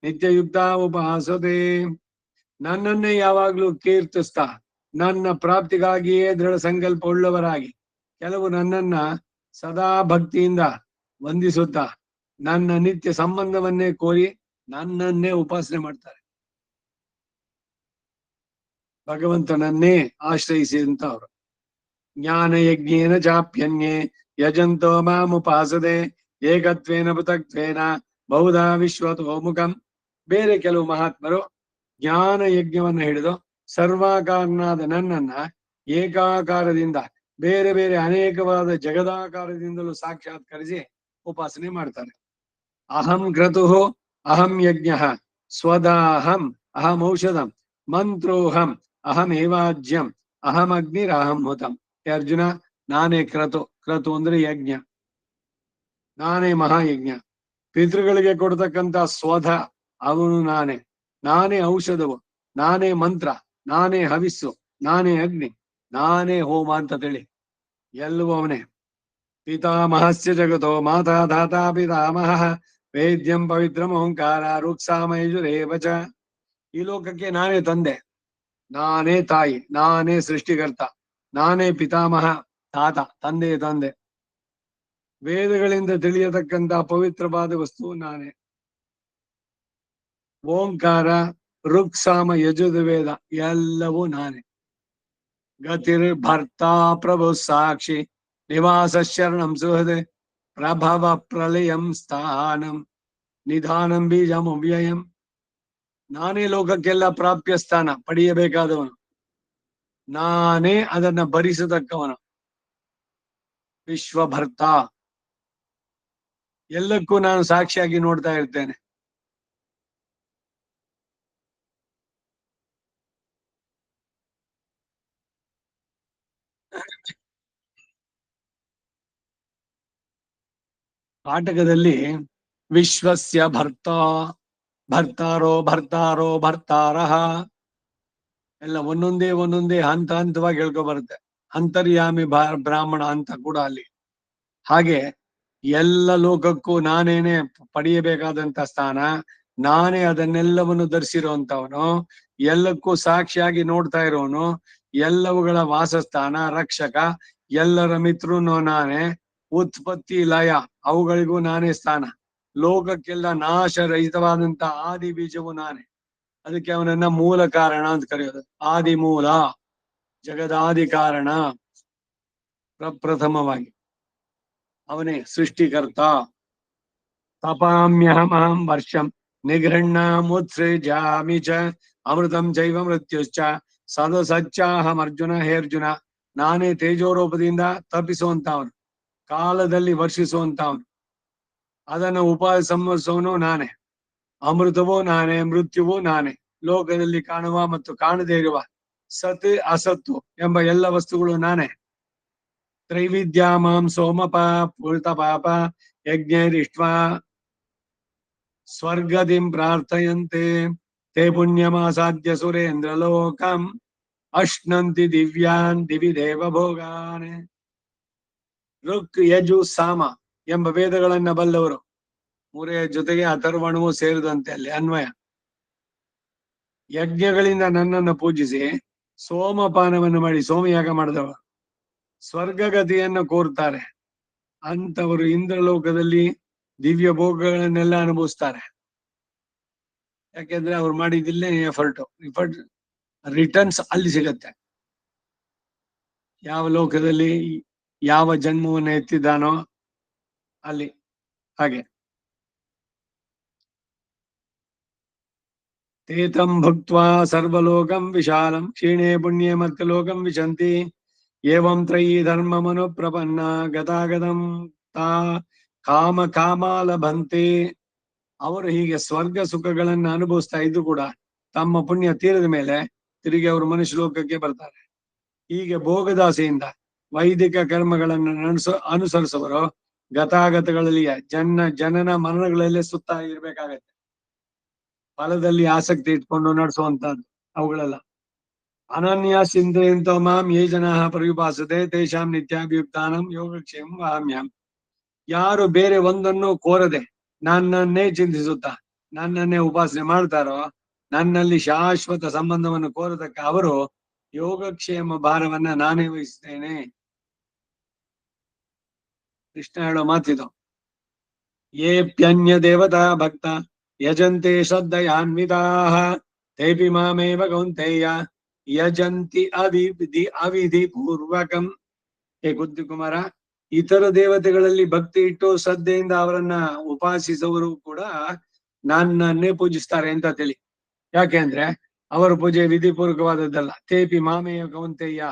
ನಿತ್ಯಯುಕ್ತ ಉಪಾಸತೆ. ನನ್ನನ್ನೇ ಯಾವಾಗ್ಲೂ ಕೀರ್ತಿಸ್ತಾ ನನ್ನ ಪ್ರಾಪ್ತಿಗಾಗಿಯೇ ದೃಢ ಸಂಕಲ್ಪ ಉಳ್ಳವರಾಗಿ ಕೆಲವು ನನ್ನನ್ನ ಸದಾ ಭಕ್ತಿಯಿಂದ ವಂದಿಸುತ್ತಾ ನನ್ನ ನಿತ್ಯ ಸಂಬಂಧವನ್ನೇ ಕೋರಿ ನನ್ನನ್ನೇ ಉಪಾಸನೆ ಮಾಡ್ತಾರೆ. ಭಗವಂತನನ್ನೇ ಆಶ್ರಯಿಸಿದಂತ ಅವರು. ಜ್ಞಾನ ಯಜ್ಞೇನ ಚಾಪ್ಯನ್ಯೇ ಯಜಂತೋ ಮಾಮುಪಾಸದೆ ಏಕತ್ವೇನ ಪೃಥಕ್ತ್ವೇನ ಬಹುಧಾ ವಿಶ್ವತೋಮುಖಂ. ಬೇರೆ ಕೆಲವು ಮಹಾತ್ಮರು ಜ್ಞಾನ ಯಜ್ಞವನ್ನ ಹಿಡಿದು ಸರ್ವಾಕಾರನಾದ ನನ್ನನ್ನ ಏಕಾಕಾರದಿಂದ ಬೇರೆ ಬೇರೆ ಅನೇಕವಾದ ಜಗದಾಕಾರದಿಂದಲೂ ಸಾಕ್ಷಾತ್ಕರಿಸಿ ಉಪಾಸನೆ ಮಾಡ್ತಾರೆ. ಅಹಂ ಕ್ರತುಃ ಅಹಂ ಯಜ್ಞ ಸ್ವದಾಹಂ ಅಹಂ ಔಷಧಂ ಮಂತ್ರೋಹಂ ಅಹಮೇವಾಜ್ಯಂ ಅಹಂ ಅಗ್ನಿರಹಂ ಹುತಂ. ಅರ್ಜುನ, ನಾನೇ ಕ್ರತು. ಕ್ರತು ಅಂದ್ರೆ ಯಜ್ಞ, ನಾನೇ ಮಹಾಯಜ್ಞ. ಪಿತೃಗಳಿಗೆ ಕೊಡ್ತಕ್ಕಂತ ಸ್ವಧ ಅವನು ನಾನೇ. ನಾನೇ ಔಷಧವು, ನಾನೇ ಮಂತ್ರ, ನಾನೇ ಹವಿಸ್ಸು, ನಾನೇ ಅಗ್ನಿ, ನಾನೇ ಹೋಮ ಅಂತ ತಿಳಿ ಎಲ್ಲವೂ ಅವನೇ. ಪಿತಾಮಹಸ್ಯ ಜಗತೋ ಮಾತಾ ಧಾತಾ ಪಿತಾಮಹ ವೇದ್ಯಂ ಪವಿತ್ರಂ ಓಂಕಾರ ರುಕ್ಸಾಮಯಜುರೇವಚ. ಈ ಲೋಕಕ್ಕೆ ನಾನೇ ತಂದೆ, ನಾನೇ ತಾಯಿ, ನಾನೇ ಸೃಷ್ಟಿಕರ್ತ, ನಾನೇ ಪಿತಾಮಹ, ತಾತ, ತಂದೆ. ವೇದಗಳಿಂದ ತಿಳಿಯತಕ್ಕಂತ ಪವಿತ್ರವಾದ ವಸ್ತು ನಾನೇ. ಓಂಕಾರ, ರುಕ್ಸಾಮ, ಯಜುರ್ವೇದ ಎಲ್ಲವೂ ನಾನೇ. ಗತಿರ್ ಭರ್ತಾ ಪ್ರಭು ಸಾಕ್ಷಿ ನಿವಾಸ ಶರಣಂ ಸುಹೃದೆ ಪ್ರಭವ ಪ್ರಲಯಂ ಸ್ಥಾನಂ ನಿಧಾನಂ ಬೀಜಂ ಅವ್ಯಯಂ. ನಾನೇ ಲೋಕಕ್ಕೆಲ್ಲ ಪ್ರಾಪ್ಯ ಸ್ಥಾನ ಪಡೆಯಬೇಕಾದವನು, ನಾನೇ ಅದನ್ನ ಭರಿಸತಕ್ಕವನು. ವಿಶ್ವಭರ್ತ, ಎಲ್ಲಕ್ಕೂ ನಾನು ಸಾಕ್ಷಿಯಾಗಿ ನೋಡ್ತಾ ಇರ್ತೇನೆ. ನಾಟಕದಲ್ಲಿ ವಿಶ್ವಸ್ಯ ಭರ್ತ, ಭರ್ತಾರೋ ಭರ್ತಾರೋ ಭರ್ತಾರಹ ಎಲ್ಲ ಒಂದೊಂದೇ ಹಂತ ಹಂತವಾಗಿ ಹೇಳ್ಕೊ ಬರುತ್ತೆ. ಅಂತರ್ಯಾಮಿ ಬ್ರಾಹ್ಮಣ ಅಂತ ಕೂಡ ಅಲ್ಲಿ. ಹಾಗೆ ಎಲ್ಲ ಲೋಕಕ್ಕೂ ನಾನೇನೆ ಪಡೆಯಬೇಕಾದಂತ ಸ್ಥಾನ, ನಾನೇ ಅದನ್ನೆಲ್ಲವನ್ನು ಧರಿಸಿರುವಂತವನು, ಎಲ್ಲಕ್ಕೂ ಸಾಕ್ಷಿಯಾಗಿ ನೋಡ್ತಾ ಇರೋನು, ಎಲ್ಲವುಗಳ ವಾಸಸ್ಥಾನ, ರಕ್ಷಕ, ಎಲ್ಲರ ಮಿತ್ರನು ನಾನೇ, ಉತ್ಪತ್ತಿ ಲಯ ಅವುಗಳಿಗೂ ನಾನೇ ಸ್ಥಾನ, ಲೋಕಕ್ಕೆಲ್ಲ ನಾಶರಹಿತವಾದಂತ ಆದಿ ಬೀಜವು ನಾನೇ. ಅದಕ್ಕೆ ಅವನನ್ನ ಮೂಲ ಕಾರಣ ಅಂತ ಕರೆಯೋದು. ಆದಿ ಮೂಲ, ಜಗದಾದಿ ಕಾರಣ, ಪ್ರಪ್ರಥಮವಾಗಿ ಅವನೇ ಸೃಷ್ಟಿಕರ್ತ. ತಪಾಮ್ಯಹಮಹಂ ವರ್ಷಂ ನಿಗೃಹ್ಣಾಮುತ್ಸೃಜಾಮಿ ಚ ಅಮೃತಂ ಚೈವ ಮೃತ್ಯುಶ್ಚ ಸದಸಚ್ಚಾಹಂ ಅರ್ಜುನ. ಹೇ ಅರ್ಜುನ, ನಾನೇ ತೇಜೋರೂಪದಿಂದ ತಪ್ಪಿಸುವಂತವನು, ಕಾಲದಲ್ಲಿ ವರ್ಷಿಸುವಂತವನು, ಅದನ್ನು ಉಪಾಯ ಸಂವರಿಸುವವನು ನಾನೇ. ಅಮೃತವೂ ನಾನೇ, ಮೃತ್ಯುವೂ ನಾನೇ. ಲೋಕದಲ್ಲಿ ಕಾಣುವ ಮತ್ತು ಕಾಣದೇ ಇರುವ ಸತ್ ಅಸತ್ತು ಎಂಬ ಎಲ್ಲ ವಸ್ತುಗಳು ನಾನೇ. ತ್ರೈವಿದ್ಯಾ ಮಾಂ ಸೋಮಪ ಪೂರಿತ ಪಾಪ ಯಜ್ಞೈರಿಷ್ಟ್ವಾ ಸ್ವರ್ಗದಿಂ ಪ್ರಾರ್ಥಯಂತೆ ತೇ ಪುಣ್ಯಮಾಸಾದ್ಯ ಸುರೇಂದ್ರ ಲೋಕಂ ಅಶ್ನಂತಿ ದಿವ್ಯಾನ್ ದಿವಿ ದೇವ ಭೋಗಾನ್. ಋಕ್ ಯಜು ಸಾಮ ಎಂಬ ವೇದಗಳನ್ನ ಬಲ್ಲವರು. ಮೂರೇ ಜೊತೆಗೆ ಅಥರ್ವಣವೂ ಸೇರಿದಂತೆ ಅಲ್ಲಿ ಅನ್ವಯ. ಯಜ್ಞಗಳಿಂದ ನನ್ನನ್ನು ಪೂಜಿಸಿ ಸೋಮಪಾನವನ್ನು ಮಾಡಿ ಸೋಮಯಾಗ ಮಾಡಿದವರು ಸ್ವರ್ಗಗತಿಯನ್ನು ಕೋರ್ತಾರೆ. ಅಂತವರು ಇಂದ್ರಲೋಕದಲ್ಲಿ ದಿವ್ಯ ಭೋಗಗಳನ್ನೆಲ್ಲ ಅನುಭವಿಸ್ತಾರೆ. ಯಾಕೆಂದ್ರೆ ಅವ್ರು ಮಾಡಿದಿಲ್ಲೇ ಎಫರ್ಟ್ ರಿಟರ್ನ್ಸ್ ಅಲ್ಲಿ ಸಿಗತ್ತೆ. ಯಾವ ಲೋಕದಲ್ಲಿ ಯಾವ ಜನ್ಮವನ್ನು ಎತ್ತಿದ್ದಾನೋ ಅಲ್ಲಿ. ಹಾಗೆ ತೇತಂ ಭುಕ್ತ್ವಾ ಸರ್ವಲೋಕಂ ವಿಶಾಲಂ ಕ್ಷೀಣೆ ಪುಣ್ಯೆ ಮರ್ತ್ಯಲೋಕಂ ವಿಶಂತಿ ಏವಂ ತ್ರಯೀ ಧರ್ಮಮನು ಪ್ರಪನ್ನ ಗತಾಗತಂ ತಾ ಕಾಮ ಕಾಮಾಲಭಂತೆ. ಅವರು ಹೀಗೆ ಸ್ವರ್ಗ ಸುಖಗಳನ್ನ ಅನುಭವಿಸ್ತಾ ಇದ್ದು ಕೂಡ ತಮ್ಮ ಪುಣ್ಯ ತೀರದ ಮೇಲೆ ತಿರುಗಿ ಅವರು ಮನುಷ್ಯ ಲೋಕಕ್ಕೆ ಬರ್ತಾರೆ. ಹೀಗೆ ಭೋಗದಾಸೆಯಿಂದ ವೈದಿಕ ಕರ್ಮಗಳನ್ನು ಅನುಸರಿಸುವರು ಗತಾಗತಗಳಲ್ಲಿ ಜನನ ಮರಣಗಳಲ್ಲೇ ಸುತ್ತಾ ಇರ್ಬೇಕಾಗತ್ತೆ. ಫಲದಲ್ಲಿ ಆಸಕ್ತಿ ಇಟ್ಕೊಂಡು ನಡೆಸುವಂತಹದ್ದು ಅವುಗಳೆಲ್ಲ. ಅನನ್ಯ ಚಿಂತೆಯಂತೋ ಮಾಂ ಯೇ ಜನಾ ಪರಿಪಾಸತೆ ತೇಷಾಂ ನಿತ್ಯಾಭಿಯುಕ್ತಾನಂ ಯೋಗಕ್ಷೇಮ ವಹಾಮ್ಯಹಂ. ಯಾರು ಬೇರೆ ಒಂದನ್ನು ಕೋರದೆ ನನ್ನನ್ನೇ ಚಿಂತಿಸುತ್ತಾ ನನ್ನನ್ನೇ ಉಪಾಸನೆ ಮಾಡ್ತಾರೋ, ನನ್ನಲ್ಲಿ ಶಾಶ್ವತ ಸಂಬಂಧವನ್ನು ಕೋರತಕ್ಕ ಅವರು ಯೋಗಕ್ಷೇಮ ಭಾರವನ್ನ ನಾನೇ ವಹಿಸ್ತೇನೆ. ಕೃಷ್ಣ ಹೇಳೋ ಮಾತಿದು. ಯೇಪ್ಯನ್ಯ ದೇವತಾ ಭಕ್ತ ಯಜಂತೆ ಶ್ರದ್ಧಯಾನ್ವಿತಾಃ ತೇಪಿ ಮಾಮೇವ ಕೌಂತೆಯ ಯಜಂತಿ ಅವಿಧಿ ಪೂರ್ವಕಂ. ಹೇ ಕುಮಾರ, ಇತರ ದೇವತೆಗಳಲ್ಲಿ ಭಕ್ತಿ ಇಟ್ಟು ಶ್ರದ್ಧೆಯಿಂದ ಅವರನ್ನ ಉಪಾಸಿಸುವವರು ಕೂಡ ನನ್ನನ್ನೇ ಪೂಜಿಸ್ತಾರೆ ಅಂತ ತಿಳಿ. ಯಾಕೆಂದ್ರೆ ಅವರ ಪೂಜೆ ವಿಧಿಪೂರ್ವಕವಾದದ್ದಲ್ಲ. ತೇಪಿ ಮಾಮೇವ ಕೌಂತೆಯ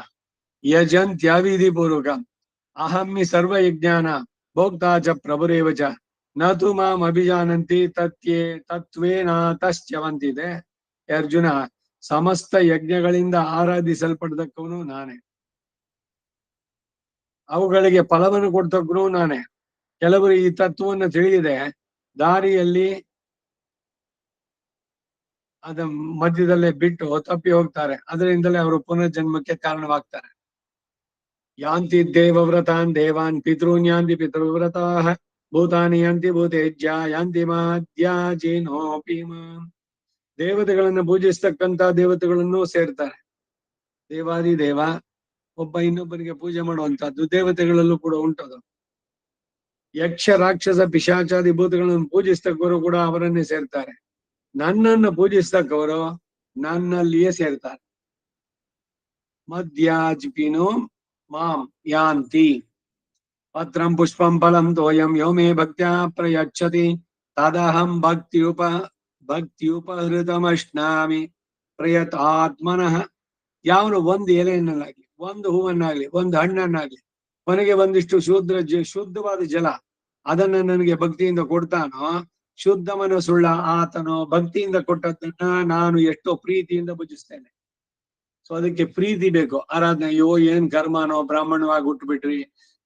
ಯಜಂತ್ಯವಿಧಿ ಪೂರ್ವಕಂ ಅಹಮ್ಮಿ ಸರ್ವಯಜ್ಞಾನ ಭೋಕ್ತಾ ಚ ಪ್ರಭುರೇವ ಚ ನತು ಮಾಂ ಅಭಿಜಾನಂತಿ ತತ್ವೇನಾತಶ್ಚ್ಯವಂತಿದೆ. ಅರ್ಜುನ, ಸಮಸ್ತ ಯಜ್ಞಗಳಿಂದ ಆರಾಧಿಸಲ್ಪಡ್ತಕ್ಕವನು ನಾನೇ, ಅವುಗಳಿಗೆ ಫಲವನ್ನು ಕೊಡ್ತಕ್ಕನು ನಾನೇ. ಕೆಲವರು ಈ ತತ್ವವನ್ನು ತಿಳಿಯದೆ ದಾರಿಯಲ್ಲಿ ಅದ ಮಧ್ಯದಲ್ಲೇ ಬಿಟ್ಟು ತಪ್ಪಿ ಹೋಗ್ತಾರೆ. ಅದರಿಂದಲೇ ಅವರು ಪುನರ್ಜನ್ಮಕ್ಕೆ ಕಾರಣವಾಗ್ತಾರೆ. ಯಾಂತಿ ದೇವವ್ರತಾನ್ ದೇವಾನ್ ಪಿತॄನ್ ಯಾಂತಿ ಪಿತೃವ್ರತಾಃ ಭೂತಾನಿ ಯಾಂತಿ ಭೂತೇಜ್ಯ ಯಾಂತಿ ಮಾದ್ಯಾಜಿನೋಪಿ ಮಾಂ. ದೇವತೆಗಳನ್ನು ಪೂಜಿಸ್ತಕ್ಕಂತ ದೇವತೆಗಳನ್ನು ಸೇರ್ತಾರೆ. ದೇವಾದಿ ದೇವ ಒಬ್ಬ ಇನ್ನೊಬ್ಬರಿಗೆ ಪೂಜೆ ಮಾಡುವಂತಹದ್ದು ದೇವತೆಗಳಲ್ಲೂ ಕೂಡ ಉಂಟದು. ಯಕ್ಷ ರಾಕ್ಷಸ ಪಿಶಾಚಾದಿ ಭೂತಗಳನ್ನು ಪೂಜಿಸ್ತಕ್ಕವರು ಕೂಡ ಅವರನ್ನೇ ಸೇರ್ತಾರೆ. ನನ್ನನ್ನು ಪೂಜಿಸ್ತಕ್ಕವರು ನನ್ನಲ್ಲಿಯೇ ಸೇರ್ತಾರೆ. ಮಧ್ಯಾಜಿಪಿನೋ ಮಾಂ ಯಾಂತಿ ಪತ್ರಂ ಪುಷ್ಪಂ ಫಲಂ ತೋಯಂ ಯೋ ಮೇ ಭಕ್ತ್ಯಾ ಪ್ರಯಚ್ಛತಿ ತದಹಂ ಭಕ್ತಿಯುಪಹೃತಮಶ್ನಾಮಿ ಪ್ರಯತಾತ್ಮನಃ. ಯಾವನು ಒಂದು ಎಲೆಯನ್ನಾಗ್ಲಿ, ಒಂದು ಹೂವನ್ನಾಗ್ಲಿ, ಒಂದು ಹಣ್ಣನ್ನಾಗ್ಲಿ, ಕೊನೆಗೆ ಒಂದಿಷ್ಟು ಶುದ್ಧವಾದ ಜಲ ಅದನ್ನ ನನಗೆ ಭಕ್ತಿಯಿಂದ ಕೊಡ್ತಾನೋ, ಶುದ್ಧ ಮನಸ್ಸುಳ್ಳ ಆತನೋ ಭಕ್ತಿಯಿಂದ ಕೊಟ್ಟದ್ದನ್ನ ನಾನು ಎಷ್ಟೋ ಪ್ರೀತಿಯಿಂದ ಭುಜಿಸ್ತೇನೆ. ಸೊ ಅದಕ್ಕೆ ಪ್ರೀತಿ ಬೇಕು. ಆರಾಧನೆ, ಅಯ್ಯೋ ಏನ್ ಕರ್ಮನೋ, ಬ್ರಾಹ್ಮಣವಾಗಿ ಹುಟ್ಟುಬಿಟ್ರಿ,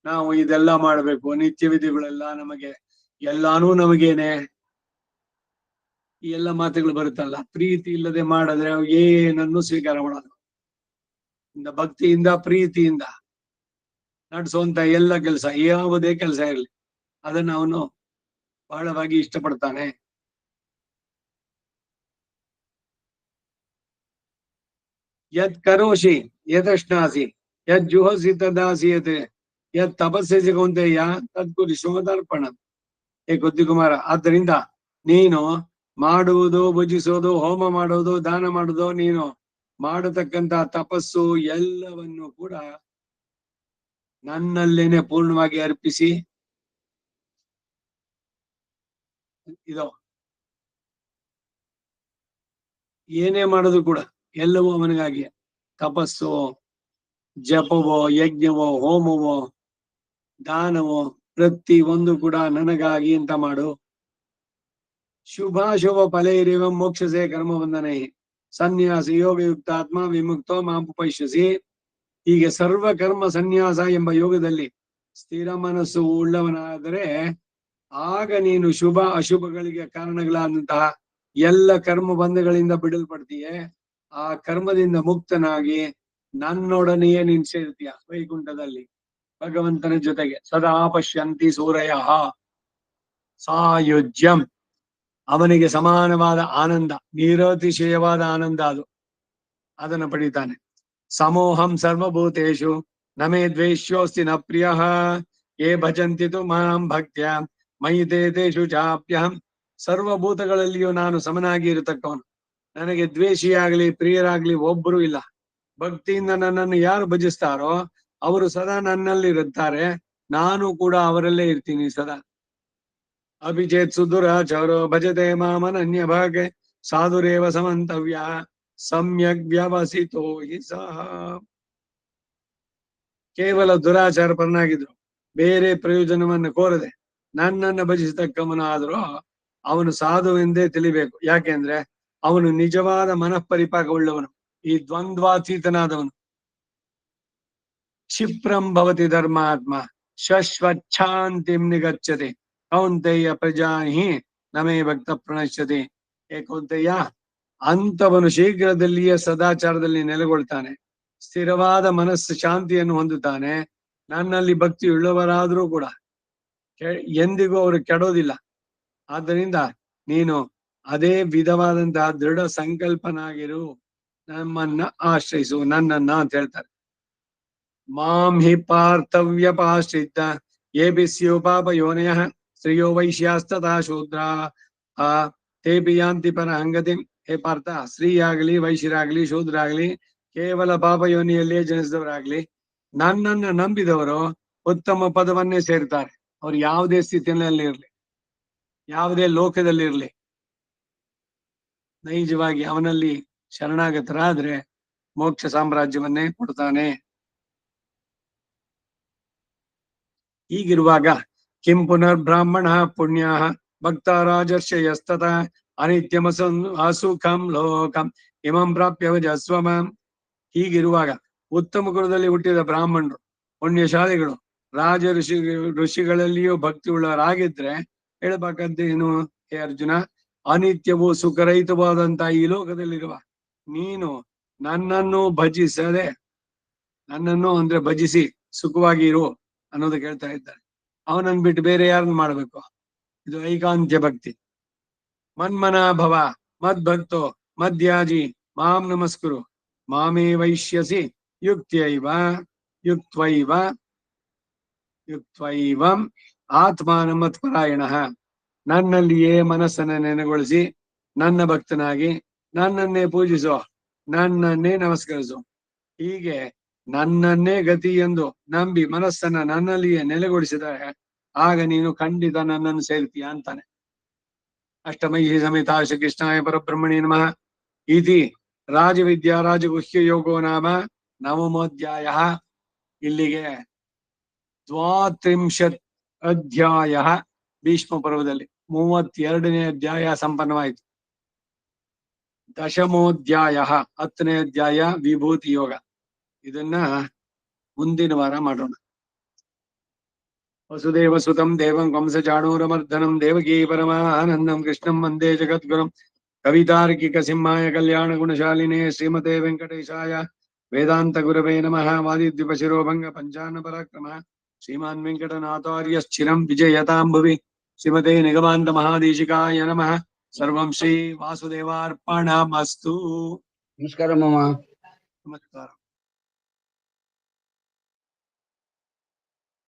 ನಾವು ಇದೆಲ್ಲ ಮಾಡ್ಬೇಕು, ನಿತ್ಯ ವಿಧಿಗಳೆಲ್ಲ ನಮಗೆ, ಎಲ್ಲಾನು ನಮಗೇನೆ, ಈ ಎಲ್ಲ ಮಾತುಗಳು ಬರುತ್ತಲ್ಲ. ಪ್ರೀತಿ ಇಲ್ಲದೆ ಮಾಡಿದ್ರೆ ಏನನ್ನು ಸ್ವೀಕಾರ ಮಾಡೋದು. ಭಕ್ತಿಯಿಂದ ಪ್ರೀತಿಯಿಂದ ನಡೆಸುವಂತ ಎಲ್ಲ ಕೆಲಸ, ಯಾವುದೇ ಕೆಲಸ ಇರಲಿ, ಅದನ್ನ ಅವನು ಬಹಳವಾಗಿ ಇಷ್ಟಪಡ್ತಾನೆ. ಯತ್ ಕರೋಷಿ ಯದಶ್ನಾಸಿ ಯತ್ ಜುಹಸಿ ತದಾಸಿಯತೆ ಯತ್ ತಪಸ್ಸೆ ಕೌಂತೆಯ ತದ್ಗುರಿ ಶೋಧರ್ಪಣ. ಹೇ ಕುಮಾರ, ಆದ್ದರಿಂದ ನೀನು ಮಾಡುವುದು, ಭುಜಿಸೋದು, ಹೋಮ ಮಾಡೋದು, ದಾನ ಮಾಡೋದು, ನೀನು ಮಾಡತಕ್ಕಂತ ತಪಸ್ಸು ಎಲ್ಲವನ್ನು ಕೂಡ ನನ್ನಲ್ಲೇನೆ ಪೂರ್ಣವಾಗಿ ಅರ್ಪಿಸಿ ಇದು ಏನೇ ಮಾಡೋದು ಕೂಡ ಎಲ್ಲವೂ ಅವನಿಗಾಗಿ. ತಪಸ್ಸು, ಜಪವೋ, ಯಜ್ಞವೋ, ಹೋಮವೋ, ದಾನವೋ, ಪ್ರತಿ ಒಂದು ಕೂಡ ನನಗಾಗಿ ಅಂತ ಮಾಡು. ಶುಭಾಶುಭ ಫಲೈರಿವ ಮೋಕ್ಷಸೆ ಕರ್ಮ ಬಂಧನೆ ಸನ್ಯಾಸ ಯೋಗಯುಕ್ತ ಆತ್ಮ ವಿಮುಕ್ತೋ ಮಾಪುಪೈಷ್ಯಸಿ. ಹೀಗೆ ಸರ್ವ ಕರ್ಮ ಸನ್ಯಾಸ ಎಂಬ ಯೋಗದಲ್ಲಿ ಸ್ಥಿರ ಮನಸ್ಸು ಉಳ್ಳವನಾದರೆ ಆಗ ನೀನು ಶುಭ ಅಶುಭಗಳಿಗೆ ಕಾರಣಗಳಾದಂತಹ ಎಲ್ಲ ಕರ್ಮ ಬಂಧಗಳಿಂದ ಬಿಡಲ್ಪಡ್ತೀಯೆ. ಆ ಕರ್ಮದಿಂದ ಮುಕ್ತನಾಗಿ ನನ್ನೊಡನೆಯೇ ನೀನ್ ಸೇರ್ತೀಯ ವೈಕುಂಠದಲ್ಲಿ. ಭಗವಂತನ ಜೊತೆಗೆ ಸದಾ ಪಶ್ಯಂತಿ ಸೂರಯ ಸಾಯುಜ್ಯಂ, ಅವನಿಗೆ ಸಮಾನವಾದ ಆನಂದ, ನಿರತಿಶಯವಾದ ಆನಂದ ಅದು, ಅದನ್ನು ಪಡಿತಾನೆ. ಸಮೋಹಂ ಸರ್ವಭೂತೇಶು ನಮೇ ದ್ವೇಷ್ಯೋಸ್ತಿ ನ ಪ್ರಿಯ ಯೇ ಭಜಂತಿ ತು ಮಾಂ ಭಕ್ತ್ಯ ಮಯಿ ತೇಷು ಚಾಪ್ಯಹಂ. ಸರ್ವಭೂತಗಳಲ್ಲಿಯೂ ನಾನು ಸಮನಾಗಿ ಇರತಕ್ಕವನು, ನನಗೆ ದ್ವೇಷಿಯಾಗ್ಲಿ ಪ್ರಿಯರಾಗ್ಲಿ ಒಬ್ಬರು ಇಲ್ಲ. ಭಕ್ತಿಯಿಂದ ನನ್ನನ್ನು ಯಾರು ಭಜಿಸ್ತಾರೋ ಅವರು ಸದಾ ನನ್ನಲ್ಲಿ ಇರುತ್ತಾರೆ, ನಾನು ಕೂಡ ಅವರಲ್ಲೇ ಇರ್ತೀನಿ ಸದಾ. ಅಭಿಚೇತ್ ಸುದುರಾಚಾರೋ ಭಜತೆ ಮಾಮನನ್ಯ ಭಾಗೆ ಸಾಧುರೇವ ಸಮಂತವ್ಯ ಸಮ್ಯಕ್ ವ್ಯವಸಿತೋ ಹಿ ಸಹ. ಕೇವಲ ದುರಾಚಾರ ಪರನಾಗಿದ್ರು, ಬೇರೆ ಪ್ರಯೋಜನವನ್ನು ಕೋರದೆ ನನ್ನನ್ನು ಭಜಿಸತಕ್ಕವನಾದರೂ ಅವನು ಸಾಧುವೆಂದೇ ತಿಳಿಬೇಕು. ಯಾಕೆಂದ್ರೆ ಅವನು ನಿಜವಾದ ಮನಃಪರಿಪಾಕವುಳ್ಳವನು, ಈ ದ್ವಂದ್ವಾತೀತನಾದವನು. ಕ್ಷಿಪ್ರಂ ಭವತಿ ಧರ್ಮಾತ್ಮ ಶಶ್ವಚ್ಛಾಂತಿಂ ನಿಗಚ್ಚತೆ ಕೌಂತೆಯ ಪ್ರಜಾಹಿ ನಮೇ ಭಕ್ತ ಪ್ರಣಶ್ಯತೆ. ಏಕೌಂತೆಯ, ಅಂತವನು ಶೀಘ್ರದಲ್ಲಿಯೇ ಸದಾಚಾರದಲ್ಲಿ ನೆಲೆಗೊಳ್ತಾನೆ, ಸ್ಥಿರವಾದ ಮನಸ್ಸು ಶಾಂತಿಯನ್ನು ಹೊಂದುತ್ತಾನೆ. ನನ್ನಲ್ಲಿ ಭಕ್ತಿ ಉಳ್ಳವರಾದರೂ ಕೂಡ ಎಂದಿಗೂ ಅವರು ಕೆಡೋದಿಲ್ಲ. ಆದ್ದರಿಂದ ನೀನು ಅದೇ ವಿಧವಾದಂತಹ ದೃಢ ಸಂಕಲ್ಪನಾಗಿರು, ನಮ್ಮನ್ನ ಆಶ್ರಯಿಸು, ನನ್ನನ್ನ ಅಂತ ಹೇಳ್ತಾರೆ. ಮಾಂ ಹಿ ಪಾರ್ಥವ್ಯಪಾಶ್ರಿತ ಯೇ ಸ್ಯೋ ಪಾಪ ಯೋನಯ ಸ್ತ್ರೀಯೋ ವೈಶ್ಯಾಸ್ತಥಾ ಶೂದ್ರ ತೇಪಿ ಯಾಂತಿ ಪರಹಂಗತಿ. ಹೇ ಪಾರ್ಥ, ಸ್ತ್ರೀ ಆಗ್ಲಿ ವೈಶ್ಯರಾಗ್ಲಿ ಶೂದ್ರಾಗ್ಲಿ ಕೇವಲ ಪಾಪ ಯೋನಿಯಲ್ಲೇ ಜನಿಸಿದವರಾಗ್ಲಿ ನನ್ನನ್ನು ನಂಬಿದವರು ಉತ್ತಮ ಪದವನ್ನೇ ಸೇರ್ತಾರೆ. ಅವ್ರು ಯಾವುದೇ ಸ್ಥಿತಿಯಲ್ಲಿ ಇರ್ಲಿ, ಯಾವುದೇ ಲೋಕದಲ್ಲಿರ್ಲಿ, ನೈಜವಾಗಿ ಅವನಲ್ಲಿ ಶರಣಾಗತರಾದ್ರೆ ಮೋಕ್ಷ ಸಾಮ್ರಾಜ್ಯವನ್ನೇ ಕೊಡ್ತಾನೆ. ಹೀಗಿರುವಾಗ ಕಿಂ ಪುನರ್ ಬ್ರಾಹ್ಮಣ ಪುಣ್ಯ ಭಕ್ತ ರಾಜರ್ಷಯಸ್ತತ ಅನಿತ್ಯಮ ಅಸುಖಂ ಲೋಕಂ ಇಮಂ ಪ್ರಾಪ್ಯ ವಜಸ್ವಮ. ಹೀಗಿರುವಾಗ ಉತ್ತಮ ಕುಲದಲ್ಲಿ ಹುಟ್ಟಿದ ಬ್ರಾಹ್ಮಣರು, ಪುಣ್ಯಶಾಲಿಗಳು, ರಾಜ ಋಷಿಗಳಲ್ಲಿಯೂ ಭಕ್ತಿ ಉಳ್ಳವರಾಗಿದ್ರೆ ಹೇಳ್ಬೇಕಂತೇನು ಹೇ ಅರ್ಜುನ, ಅನಿತ್ಯವೂ ಸುಖರಹಿತವಾದಂತಹ ಈ ಲೋಕದಲ್ಲಿರುವ ನೀನು ನನ್ನನ್ನು ಭಜಿಸದೆ, ನನ್ನನ್ನು ಅಂದ್ರೆ ಭಜಿಸಿ ಸುಖವಾಗಿ ಇರು ಅನ್ನೋದು ಕೇಳ್ತಾ ಇದ್ದಾರೆ. ಅವನನ್ನು ಬಿಟ್ಟು ಬೇರೆ ಯಾರನ್ನ ಮಾಡ್ಬೇಕು? ಇದು ಐಕಾಂತ್ಯ ಭಕ್ತಿ. ಮನ್ಮನ ಭವ ಮದ್ಭಕ್ತೋ ಮದ್ಯಾಜಿ ಮಾಂ ನಮಸ್ಕುರು ಮಾಮೇ ವೈಶ್ಯಸಿ ಯುಕ್ತೈವ ಯುಕ್ತೈವ ಯುಕ್ತೈವಂ ಆತ್ಮಾನ ಮತ್ಪರಾಯಣ. ನನ್ನಲ್ಲಿಯೇ ಮನಸ್ಸನ್ನು ನೆನೆಗೊಳಿಸಿ ನನ್ನ ಭಕ್ತನಾಗಿ ನನ್ನನ್ನೇ ಪೂಜಿಸೋ, ನನ್ನನ್ನೇ ನಮಸ್ಕರಿಸು. ಹೀಗೆ ನನ್ನನ್ನೇ ಗತಿ ಎಂದು ನಂಬಿ ಮನಸ್ಸನ್ನ ನನ್ನಲ್ಲಿಯೇ ನೆಲೆಗೊಳಿಸಿದರೆ ಆಗ ನೀನು ಖಂಡಿತ ನನ್ನನ್ನು ಸೇರ್ತೀಯ ಅಂತಾನೆ. ಅಷ್ಟಮೈ ಸಮೇತ ಶ್ರೀಕೃಷ್ಣಾಯ ಪರಬ್ರಹ್ಮಣೇ ನಮಃ ಇತಿ ರಾಜವಿದ್ಯಾ ರಾಜಗುಹ್ಯ ಯೋಗೋ ನಾಮ ನವಮೋಧ್ಯಾಯ. ಇಲ್ಲಿಗೆ 32 ಅಧ್ಯಾಯ ಭೀಷ್ಮ ಪರ್ವದಲ್ಲಿ 32ನೇ ಅಧ್ಯಾಯ ಸಂಪನ್ನವಾಯಿತು. ದಶಮೋಧ್ಯಾಯ 10ನೇ ಅಧ್ಯಾಯ ವಿಭೂತಿ ಯೋಗ. ಇದನ್ನ ಮುಂದಿನ ವಾರ ಮಾಡೋಣ. ವಸುದೇವ ಸುತಂ ದೇವಂ ಕಂಸಚಾಣೂರಮರ್ದನಂ ದೇವಕೀ ಪರಮಾನಂದಂ ಕೃಷ್ಣಂ ವಂದೇ ಜಗದ್ಗುರುಂ ಕವಿತಾರ್ಕಿಕ ಸಿಂಹಾಯ ಕಲ್ಯಾಣ ಗುಣಶಾಲಿನೇ ಶ್ರೀಮತೆ ವೆಂಕಟೇಶಾಯ ವೇದಾಂತ ಗುರವೇ ನಮಃ. ವಾದಿದ್ವಿಪ ಶಿರೋಭಂಗ ಪಂಚಾನ ಪರಾಕ್ರಮ ಶ್ರೀಮಾನ್ ವೆಂಕಟನಾಥಾರ್ಯಶ್ಚಿರಂ ವಿಜಯತಾಂ ಭುವಿ. ಶ್ರೀಮತೆ ನಿಗಮಾಂತ ಮಹಾದೇಶಿಕಾಯ ನಮಃ. ಸರ್ವಂ ಶ್ರೀ ವಾಸುದೇವಾರ್ಪಣಮಸ್ತು. ನಮಸ್ಕಾರ ಮಾಮ. ನಮಸ್ಕಾರ.